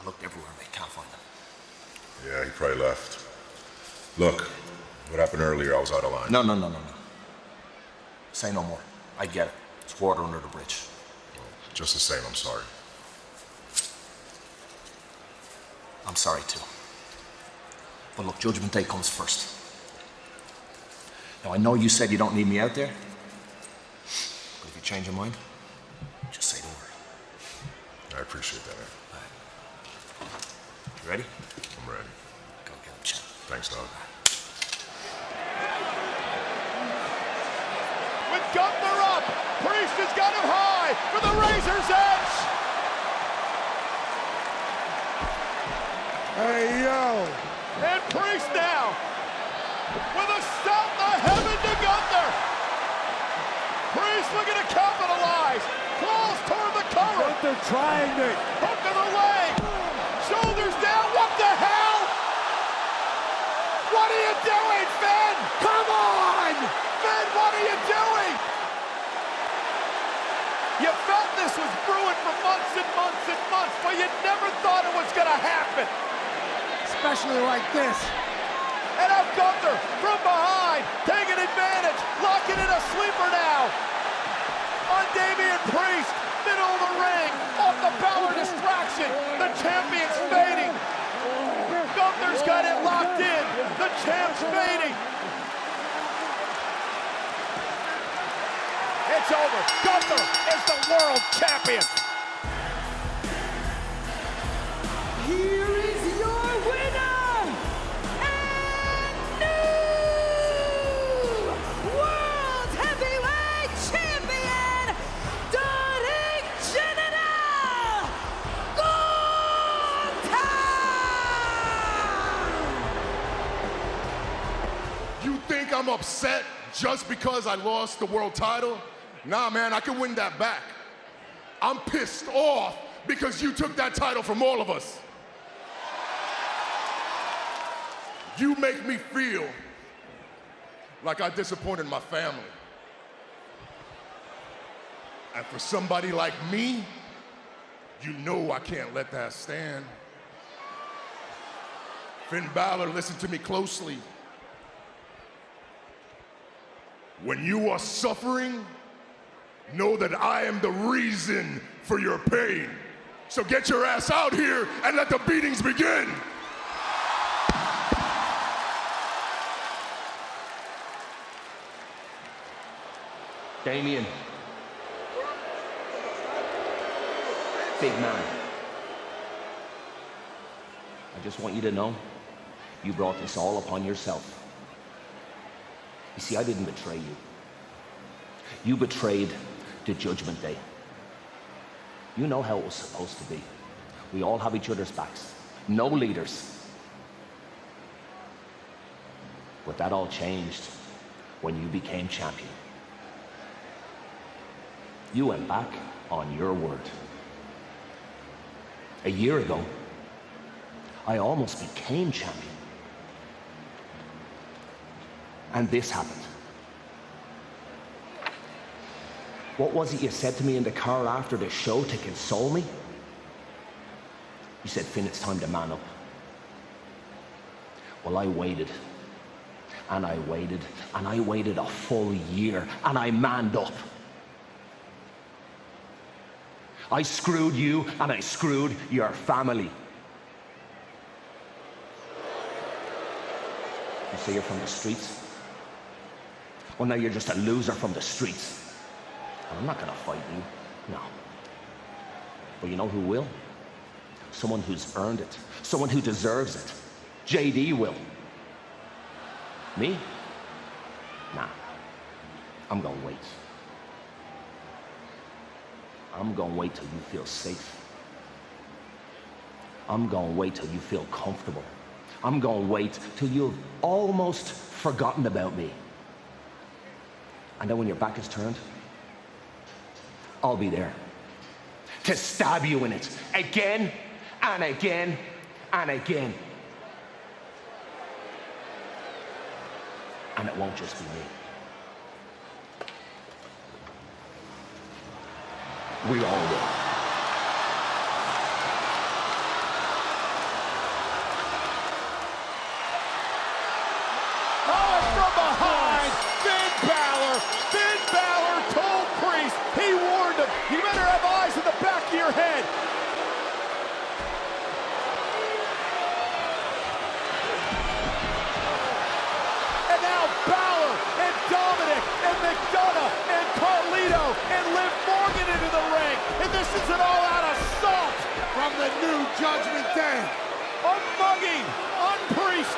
I looked everywhere, mate. Can't find him. Yeah, he probably left. Look, what happened earlier, I was out of line. No. Say no more. I get it. It's water under the bridge. Well, just the same, I'm sorry. I'm sorry, too. But look, Judgment Day comes first. Now, I know you said you don't need me out there, but if you change your mind, just say the word. I appreciate that, man. You ready? I'm ready. Go get him, champ. Thanks, dog. With Gunther up, Priest has got him high for the Razor's Edge. Hey, yo. And Priest now with a stomp the heaven to Gunther. Priest looking to capitalize. Crawls toward the cover. Gunther trying it. Hook of the leg. Shoulders down. What the hell? What are you doing, Finn? Come on! Finn, what are you doing? You felt this was brewing for months and months and months, but you never thought it was gonna happen. Especially like this. And now Gunther from behind, taking advantage, locking in a sleeper now. On Damian Priest, middle of the ring, off the power distraction. The champion's fading. Gunther's got it locked in. The champ's fading. It's over. Gunther is the world champion. Here is your winner and new World Heavyweight Champion, Dominic You think I'm upset just because I lost the world title, nah, man, I can win that back. I'm pissed off because you took that title from all of us. You make me feel like I disappointed my family. And for somebody like me, you know I can't let that stand. Finn Balor, listen to me closely. When you are suffering, know that I am the reason for your pain. So get your ass out here and let the beatings begin. Damien. Big man. I just want you to know, you brought this all upon yourself. You see, I didn't betray you. You betrayed the Judgment Day. You know how it was supposed to be. We all have each other's backs. No leaders. But that all changed when you became champion. You went back on your word. A year ago, I almost became champion. And this happened. What was it you said to me in the car after the show to console me? You said, Finn, it's time to man up. Well, I waited. And I waited. And I waited a full year. And I manned up. I screwed you and I screwed your family. You say you're from the streets? Well, now you're just a loser from the streets. And I'm not gonna fight you, no. But you know who will? Someone who's earned it. Someone who deserves it. JD will. Me? Nah. I'm gonna wait. I'm gonna wait till you feel safe. I'm gonna wait till you feel comfortable. I'm gonna wait till you've almost forgotten about me. And then when your back is turned, I'll be there to stab you in it again and again and again. And it won't just be me. We all will. From behind, Finn Balor. Finn Balor told Priest, he warned him, you better have eyes in the back of your head. And now Balor and Dominic and McDonough and Carlito and Liv Morgan into the ring. And this is an all-out assault from the new Judgment Day. A mugging on Priest.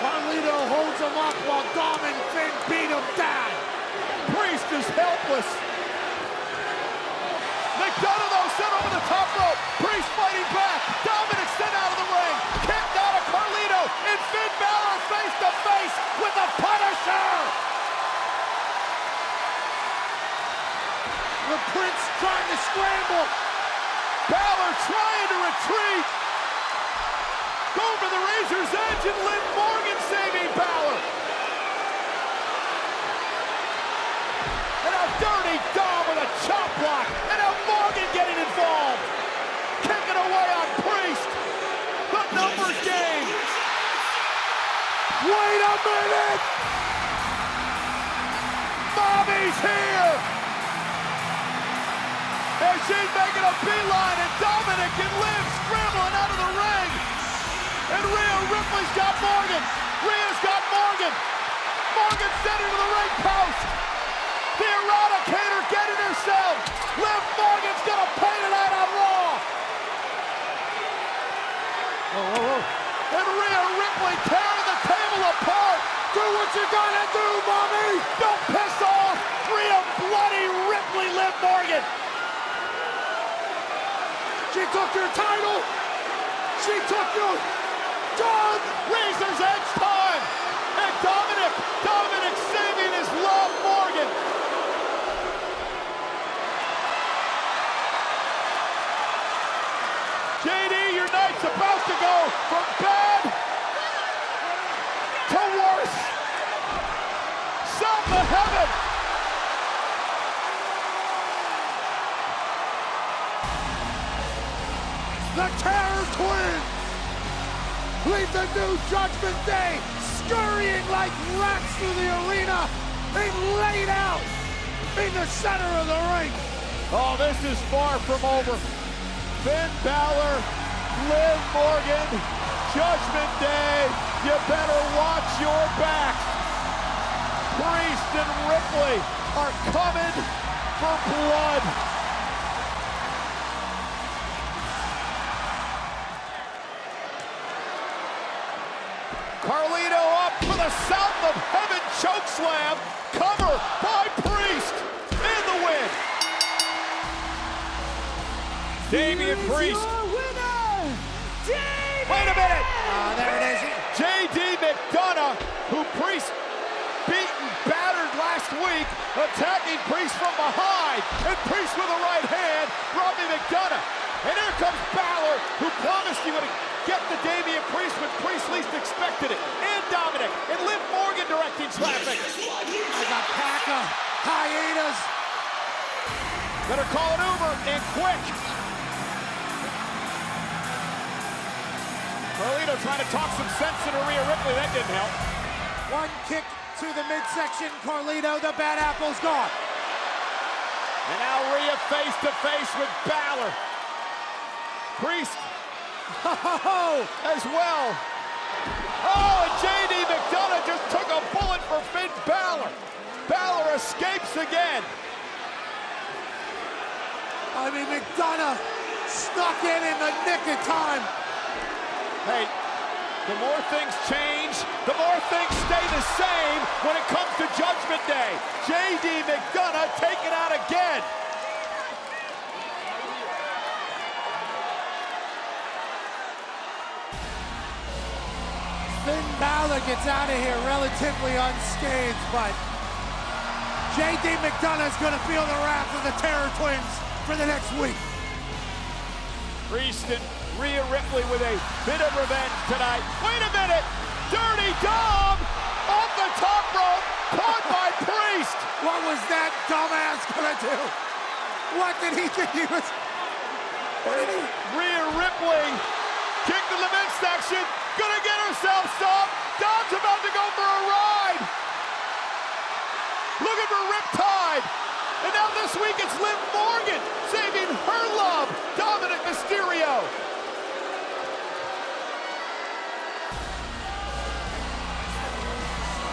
Carlito holds him up while Dom and Finn beat him down. Priest is helpless. McDonough, though, sent over the top rope. Priest fighting back. Dominic sent out of the ring. Kicked out of Carlito. And Finn Balor face to face with the Punisher. The Prince trying to scramble. Balor trying to retreat. Go for the razor's edge and Liv Morgan saving Balor. And now Dirty Dom with a chop block. And now Morgan getting involved. Kicking away on Priest. The numbers game. Wait a minute. Bobby's here. And she's making a beeline. And Dominic and Liv scrambling out of the ring. And Rhea Ripley's got Morgan. Rhea's got Morgan. Morgan sent her to the ring post. The Eradicator getting herself. Liv Morgan's gonna pay tonight on Raw. And Rhea Ripley tearing the table apart. Do what you gotta do, mommy. Don't piss off Rhea Bloody Ripley, Liv Morgan. She took your title. She took your... Razor's Edge time! And Dominic JD, your night's about to go from bad to worse. South of heaven. The Terror Twins lead the new Judgment Day scurrying like rats through the arena and laid out in the center of the ring. Oh, this is far from over. Finn Balor, Liv Morgan, Judgment Day, you better watch your back. Priest and Ripley are coming for blood. Carlito up for the South of Heaven chokeslam. Cover by Priest in the win. Damian Priest. Wait a minute. There it is. J.D. McDonough, who Priest beat and battered last week, attacking Priest from behind. And Priest with a right hand, Robbie McDonough. And here comes Balor, who promised he would get the Damian Priest when Priest least expected it. And Dominic, and Liv Morgan directing traffic. I got pack of hyenas. Better call an Uber, and quick. Carlito trying to talk some sense into Rhea Ripley. That didn't help. One kick to the midsection. Carlito, the bad apple's gone. And now Rhea face to face with Balor. Priest as well. Oh, and J.D. McDonough just took a bullet for Finn Balor. Balor escapes again. I mean, McDonough snuck in the nick of time. Hey, the more things change, the more things stay the same when it comes to Judgment Day. J.D. McDonough taken out again. Finn Balor gets out of here relatively unscathed, but J.D. McDonough's gonna feel the wrath of the Terror Twins for the next week. Priest and Rhea Ripley with a bit of revenge tonight. Wait a minute! Dirty Dom off the top rope, caught by Priest. What was that dumbass gonna do? What did he think he was? Rhea Ripley kicked to the midsection, gonna get herself some. Dom's about to go for a ride. Looking for Riptide. And now this week it's Liv Morgan saving her love, Dominic Mysterio.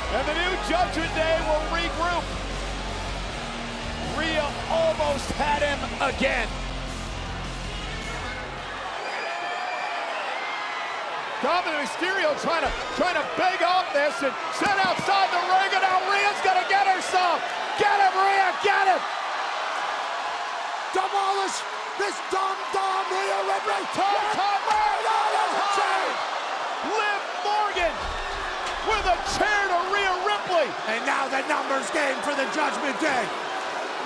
And the new Judgment Day will regroup. Rhea almost had him again. Dominic Mysterio trying to beg off this and set outside the ring, and now Rhea's gonna get herself. Get him, Rhea, get him! Demolish this dumb Rhea Ripley. Liv Morgan with a chair to Rhea Ripley. And now the numbers game for the Judgment Day.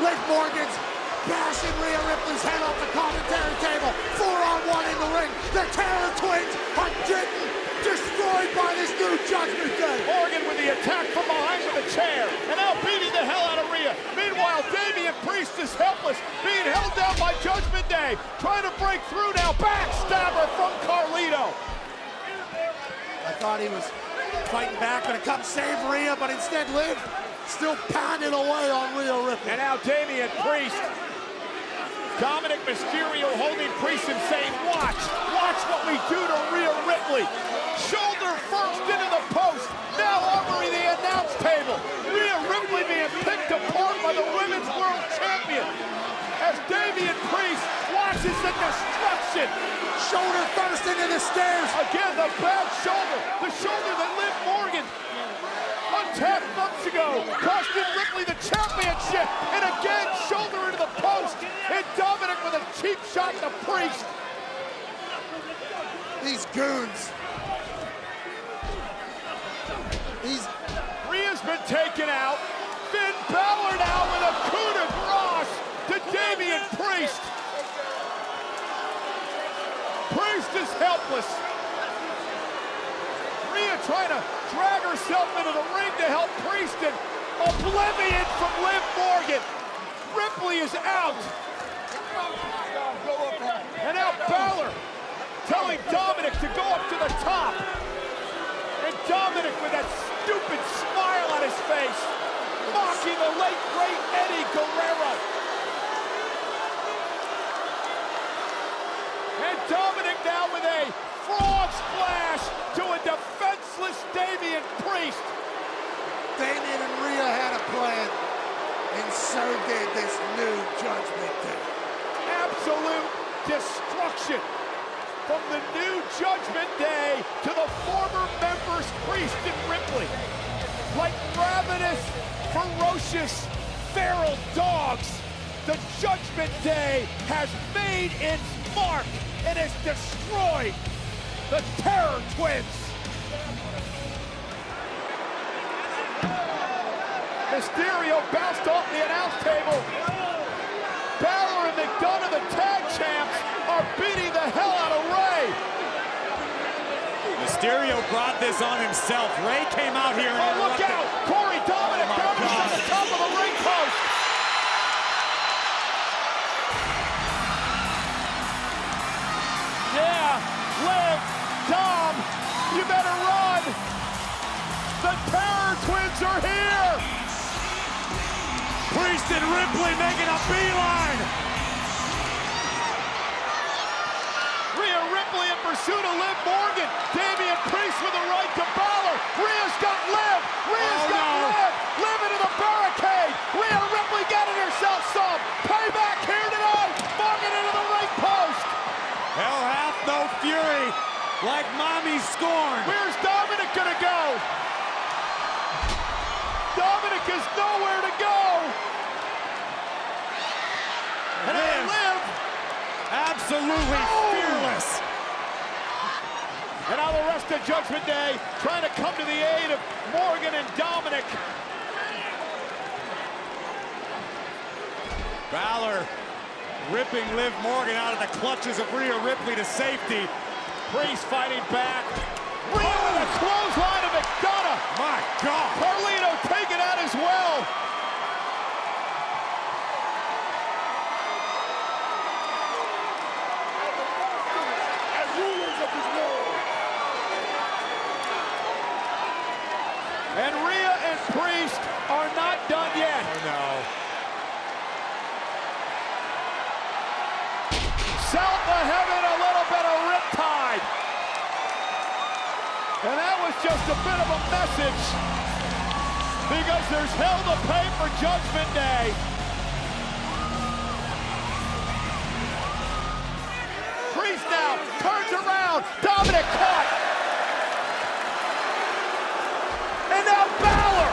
Liv Morgan's bashing Rhea Ripley's head off the commentary table. 4-on-1 in the ring. The Terror Twins are getting destroyed by this new Judgment Day. Morgan with the attack from behind with a chair. And now beating the hell out of Rhea. Meanwhile, Damian Priest is helpless, being held down by Judgment Day. Trying to break through now. Backstabber from Carlito. I thought he was fighting back, gonna come save Rhea, but instead Liv still pounding away on Rhea Ripley. And now Damian Priest. Dominic Mysterio holding Priest and saying, watch what we do to Rhea Ripley. Shoulder first into the post, now armoring the announce table. Rhea Ripley being picked apart by the Women's World Champion. As Damian Priest watches the destruction. Shoulder first into the stairs. Again, the bad shoulder. The shoulder that Liv Morgan untapped months ago. Costing Ripley the championship. And again, shoulder into the post. And Dominic with a cheap shot to Priest. These goons. Rhea's been taken out. Finn Balor now with a coup de grace to Damian Priest. Priest is helpless. Rhea trying to drag herself into the ring to help Priest, and oblivion from Liv Morgan. Ripley is out. And now Balor telling Dominic to go up to the top. And Dominic with that stupid smile on his face, mocking the late, great Eddie Guerrero. And Dominic now with a frog splash to a defenseless Damian Priest. Damian and Rhea had a plan, and so did this new Judgment Day. Absolute destruction from the new Judgment Day to the former members Priest and Ripley. Like ravenous, ferocious, feral dogs, the Judgment Day has made its mark and has destroyed the Terror Twins. Mysterio bounced off the announce table. Balor and McDonough, the tag champs, are beating the hell out of Ray. Mysterio brought this on himself. Ray came out here and look out! Corey Dominic, Dominic's at the top of the ring post. Yeah, Liv, Dom, you better run. The Terror Twins are here. Priest and Ripley making a beeline. Rhea Ripley in pursuit of Liv Morgan. Damian Priest with the right to Balor. Rhea's got Liv. Rhea's got Liv. Liv into the barricade. Rhea Ripley getting herself some. Payback here tonight. Morgan into the right post. Hell hath no fury like mommy scorn. Where's Dominic gonna go? Dominic is nowhere to go. And Liv. Absolutely fearless. And now the rest of Judgment Day trying to come to the aid of Morgan and Dominic. Balor ripping Liv Morgan out of the clutches of Rhea Ripley to safety. Priest fighting back. Rhea with a clothesline of McDonough. My God. Carlito taken out as well. And Rhea and Priest are not done yet. Oh, no. South of heaven, a little bit of riptide. And that was just a bit of a message, because there's hell to pay for Judgment Day. Priest now turns around. Dominic caught. And now Balor.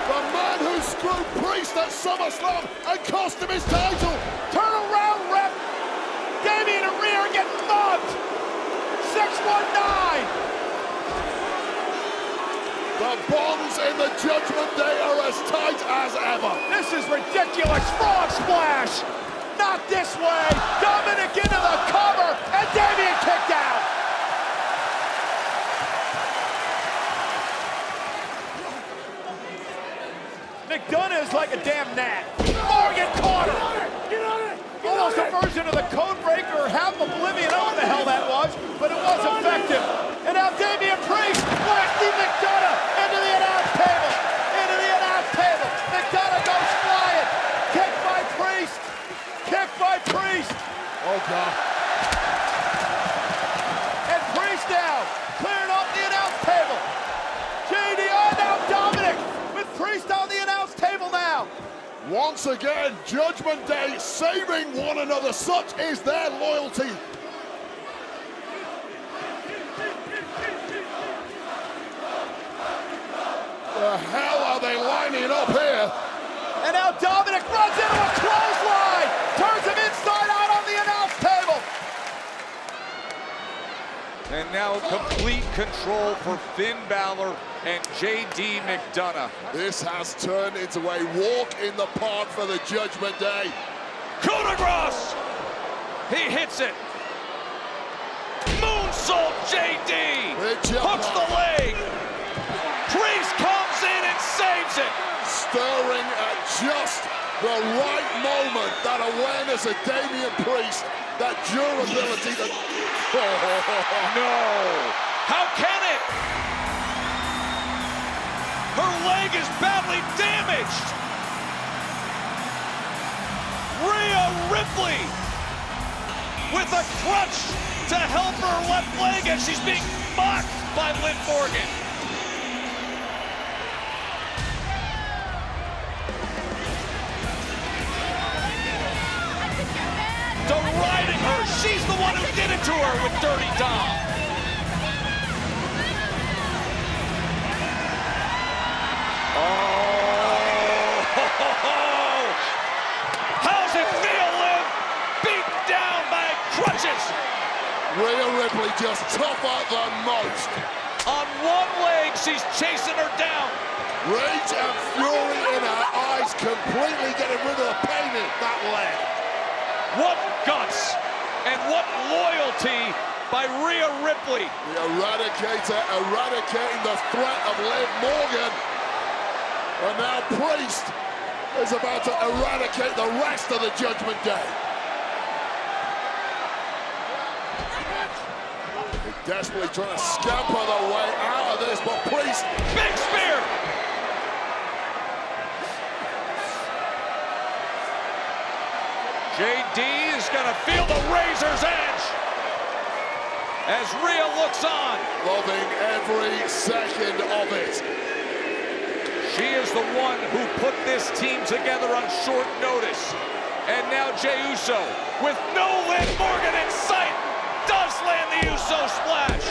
The man who screwed Priest at SummerSlam and cost him his title. Turn around, rep. Damian and Rhea are getting mugged. 619. The bonds in the Judgment Day are as tight as ever. This is ridiculous. Frog splash. Not this way. Dominic into the cover, and Damian kicked out. McDonough is like a damn gnat. Morgan caught her. Almost a version of the code breaker or half oblivion. I don't know what the hell that was, but it was effective. And now Damian Priest blasting McDonough into the announce table. Into the announce table. McDonough goes flying. Kicked by Priest. Kicked by Priest. Oh, God. And Priest now clearing off the announce table. JDR now Dominic with Priest on the announce table now. Once again, Judgment Day saving one another. Such is their loyalty. The hell are they lining up here? And now Dominic runs into a clothesline. Turns him inside out on the announce table. And now complete control for Finn Balor and JD McDonough. This has turned into a walk in the park for the Judgment Day. Coup de grace! He hits it. moonsault, JD. Hooks the leg. Priest comes in and saves it. Stirring at just the right moment. That awareness of Damian Priest, that durability, that... No. How can it? Her leg is badly damaged. Rhea Ripley with a crutch to help her left leg as she's being mocked by Liv Morgan. Deriding her. She's the one who did it to her with Dirty Dom. How's it feel, Liv? Beaten down by crutches. Rhea Ripley just tougher than most. On one leg, she's chasing her down. Rage and fury in her eyes, completely getting rid of the pain in that leg. What guts and what loyalty by Rhea Ripley. The Eradicator eradicating the threat of Liv Morgan. And now Priest is about to eradicate the rest of the Judgment Day. They're desperately trying to scamper their way out of this, but Priest... Big spear! JD is gonna feel the razor's edge as Rhea looks on. Loving every second of it. She is the one who put this team together on short notice. And now Jey Uso, with no Liv Morgan in sight, does land the Uso splash.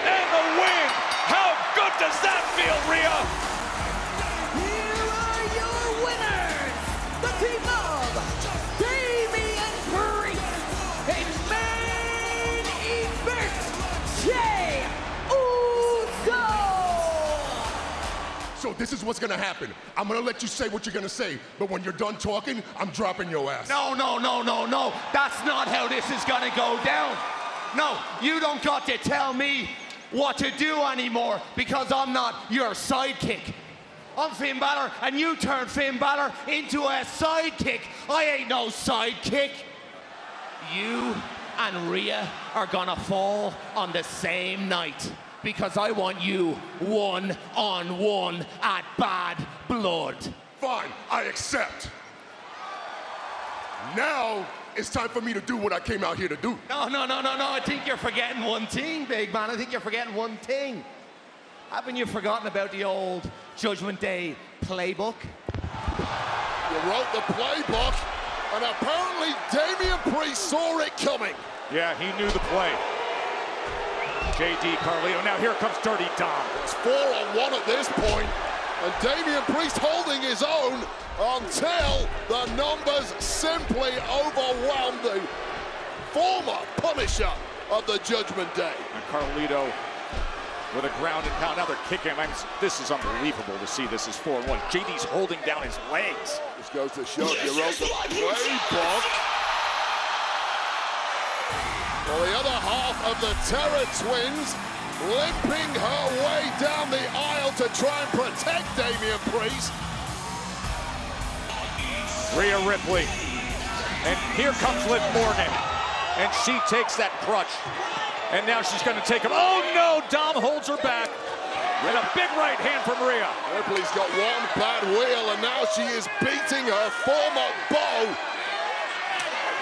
And the win. How good does that feel, Rhea? Here are your winners, the team of Damian Priest and main event, Jey Uso. So this is what's gonna happen. I'm gonna let you say what you're gonna say, but when you're done talking, I'm dropping your ass. No. That's not how this is gonna go down. No, you don't got to tell me what to do anymore because I'm not your sidekick. I'm Finn Balor, and you turned Finn Balor into a sidekick. I ain't no sidekick. You and Rhea are gonna fall on the same night because I want you one-on-one at Bad Blood. Fine, I accept. Now, it's time for me to do what I came out here to do. No. I think you're forgetting one thing, big man. I think you're forgetting one thing. Haven't you forgotten about the old Judgment Day playbook? You wrote the playbook, and apparently Damian Priest saw it coming. Yeah, he knew the play. JD Carlito. Now here comes Dirty Dom. It's 4-on-1 at this point, and Damian Priest holding his own until the numbers simply overwhelm the former Punisher of the Judgment Day. And Carlito with a ground and pound. Now they're kicking him. This is unbelievable to see. This is 4-1. JD's holding down his legs. This goes to show you wrote the playbook. Well, the other half of the Terror Twins limping her way down the aisle to try and protect Damian Priest. Rhea Ripley. And here comes Liv Morgan. And she takes that crutch. And now she's going to take him. Oh, no! Dom holds her back. And a big right hand from Rhea. Ripley's got one bad wheel, and now she is beating her former beau,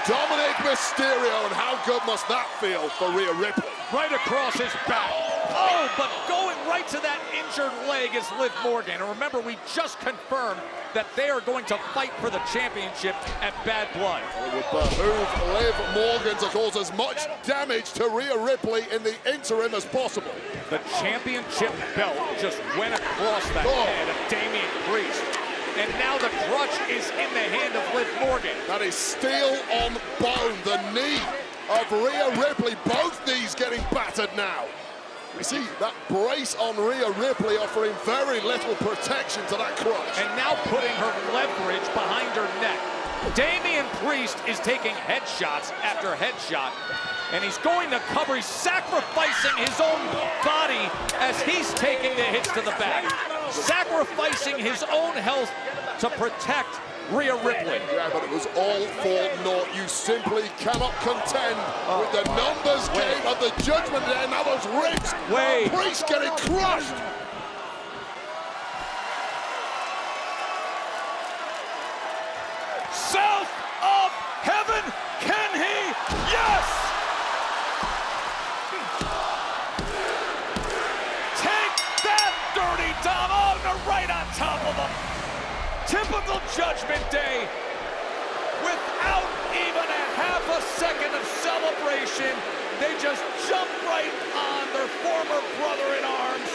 Dominic Mysterio. And how good must that feel for Rhea Ripley? Right across his back. Oh, but going right to that injured leg is Liv Morgan. And remember, we just confirmed that they are going to fight for the championship at Bad Blood. It would behoove Liv Morgan to cause as much damage to Rhea Ripley in the interim as possible. The championship belt just went across the head of Damian Priest. And now the crutch is in the hand of Liv Morgan. That is steel on bone. The knee of Rhea Ripley. Both knees getting battered now. We see that brace on Rhea Ripley offering very little protection to that crutch. And now putting her leverage behind her neck. Damian Priest is taking headshots after headshot, and he's going to cover. He's sacrificing his own body as he's taking the hits to the back, sacrificing his own health to protect Rhea Ripley. Yeah, but it was all for naught. You simply cannot contend with the numbers game of the Judgment Day. Now those ribs. Priest getting crushed. South of heaven, can he? Yes! Take that, Dirty Dom. Oh, no, right on top of him. Typical Judgment Day. Without even a half a second of celebration, they just jump right on their former brother-in-arms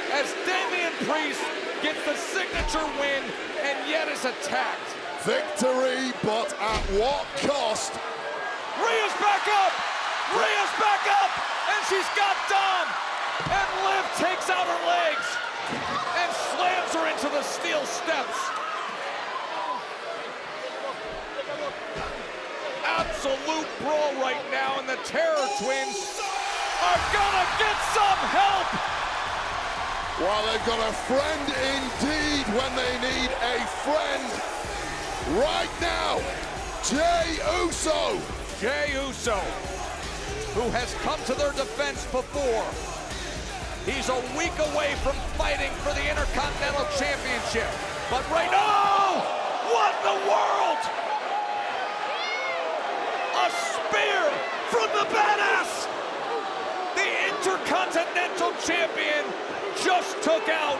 as Damian Priest gets the signature win and yet is attacked. Victory, but at what cost? Rhea's back up! Rhea's back up! And she's got Dom! And Liv takes out her legs and slams her into the steel steps. Absolute brawl right now, and the Terror Twins are gonna get some help! Well, they've got a friend indeed when they need a friend. Right now, Jey Uso. Jey Uso, who has come to their defense before. He's a week away from fighting for the Intercontinental Championship. But right now, what in the world? A spear from the Badass. The Intercontinental Champion just took out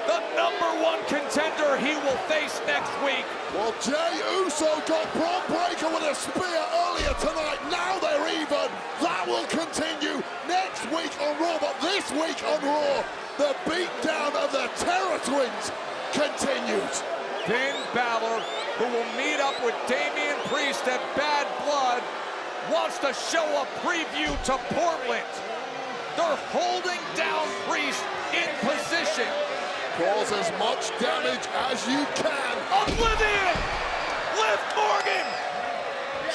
the #1 contender he will face next week. Well, Jey Uso got Bron Breakker with a spear earlier tonight. Now they're even. That will continue next week on Raw, but this week on Raw, the beatdown of the Terror Twins continues. Finn Balor, who will meet up with Damian Priest at Bad Blood, wants to show a preview to Portland. They're holding down Priest in position. Cause as much damage as you can. Oblivion! Liv Morgan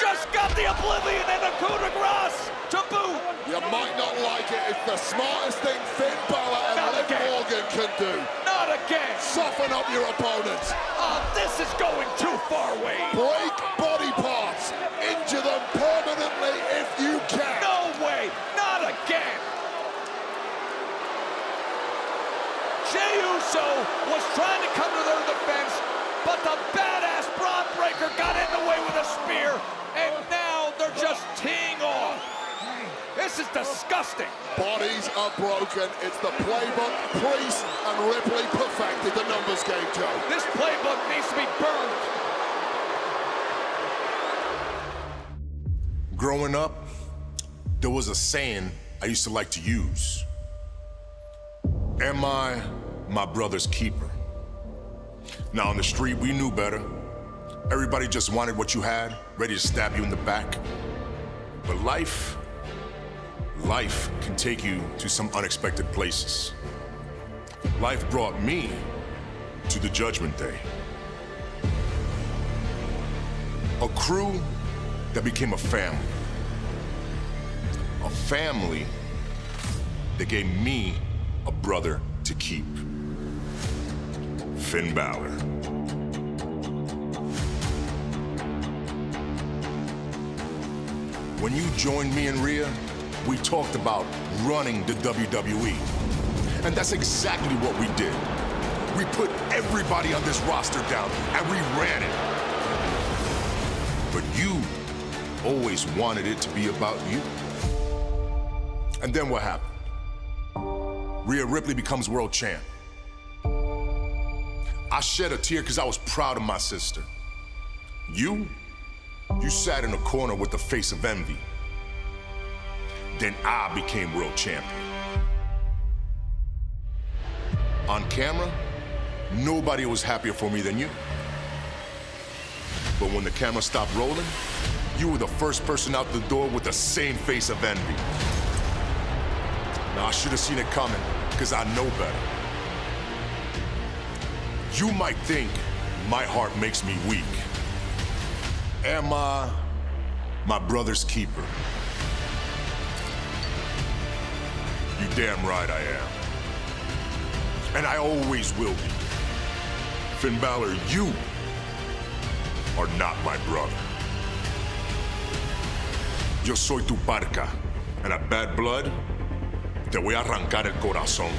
just got the Oblivion and a coup de grace to boot. You might not like it. It's the smartest thing Finn Balor and Liv Morgan can do. Not again. Soften up your opponents. Oh, this is going too far, Wade. Break body parts. Injure them permanently if you can. No way. Not again. Jey Uso was trying to come to their defense, but the Badass Bron Breakker got in the way with a spear, and now they're just teeing off. This is disgusting. Bodies are broken. It's the playbook Priest and Ripley perfected the numbers game, Joe. This playbook needs to be burned. Growing up, there was a saying I used to like to use. Am I my brother's keeper? Now on the street, we knew better. Everybody just wanted what you had, ready to stab you in the back. But life can take you to some unexpected places. Life brought me to the Judgment Day. A crew that became a family. A family that gave me a brother to keep. Finn Balor. When you joined me and Rhea, we talked about running the WWE. And that's exactly what we did. We put everybody on this roster down and we ran it. But you always wanted it to be about you. And then what happened? Rhea Ripley becomes world champ. I shed a tear because I was proud of my sister. You sat in a corner with the face of envy. Then I became world champion. On camera, nobody was happier for me than you. But when the camera stopped rolling, you were the first person out the door with the same face of envy. Now, I should have seen it coming, because I know better. You might think my heart makes me weak, Am I my brother's keeper? You damn right I am. And I always will be. Finn Balor, you are not my brother. Yo soy tu parca, and a bad blood, te voy a arrancar el corazón.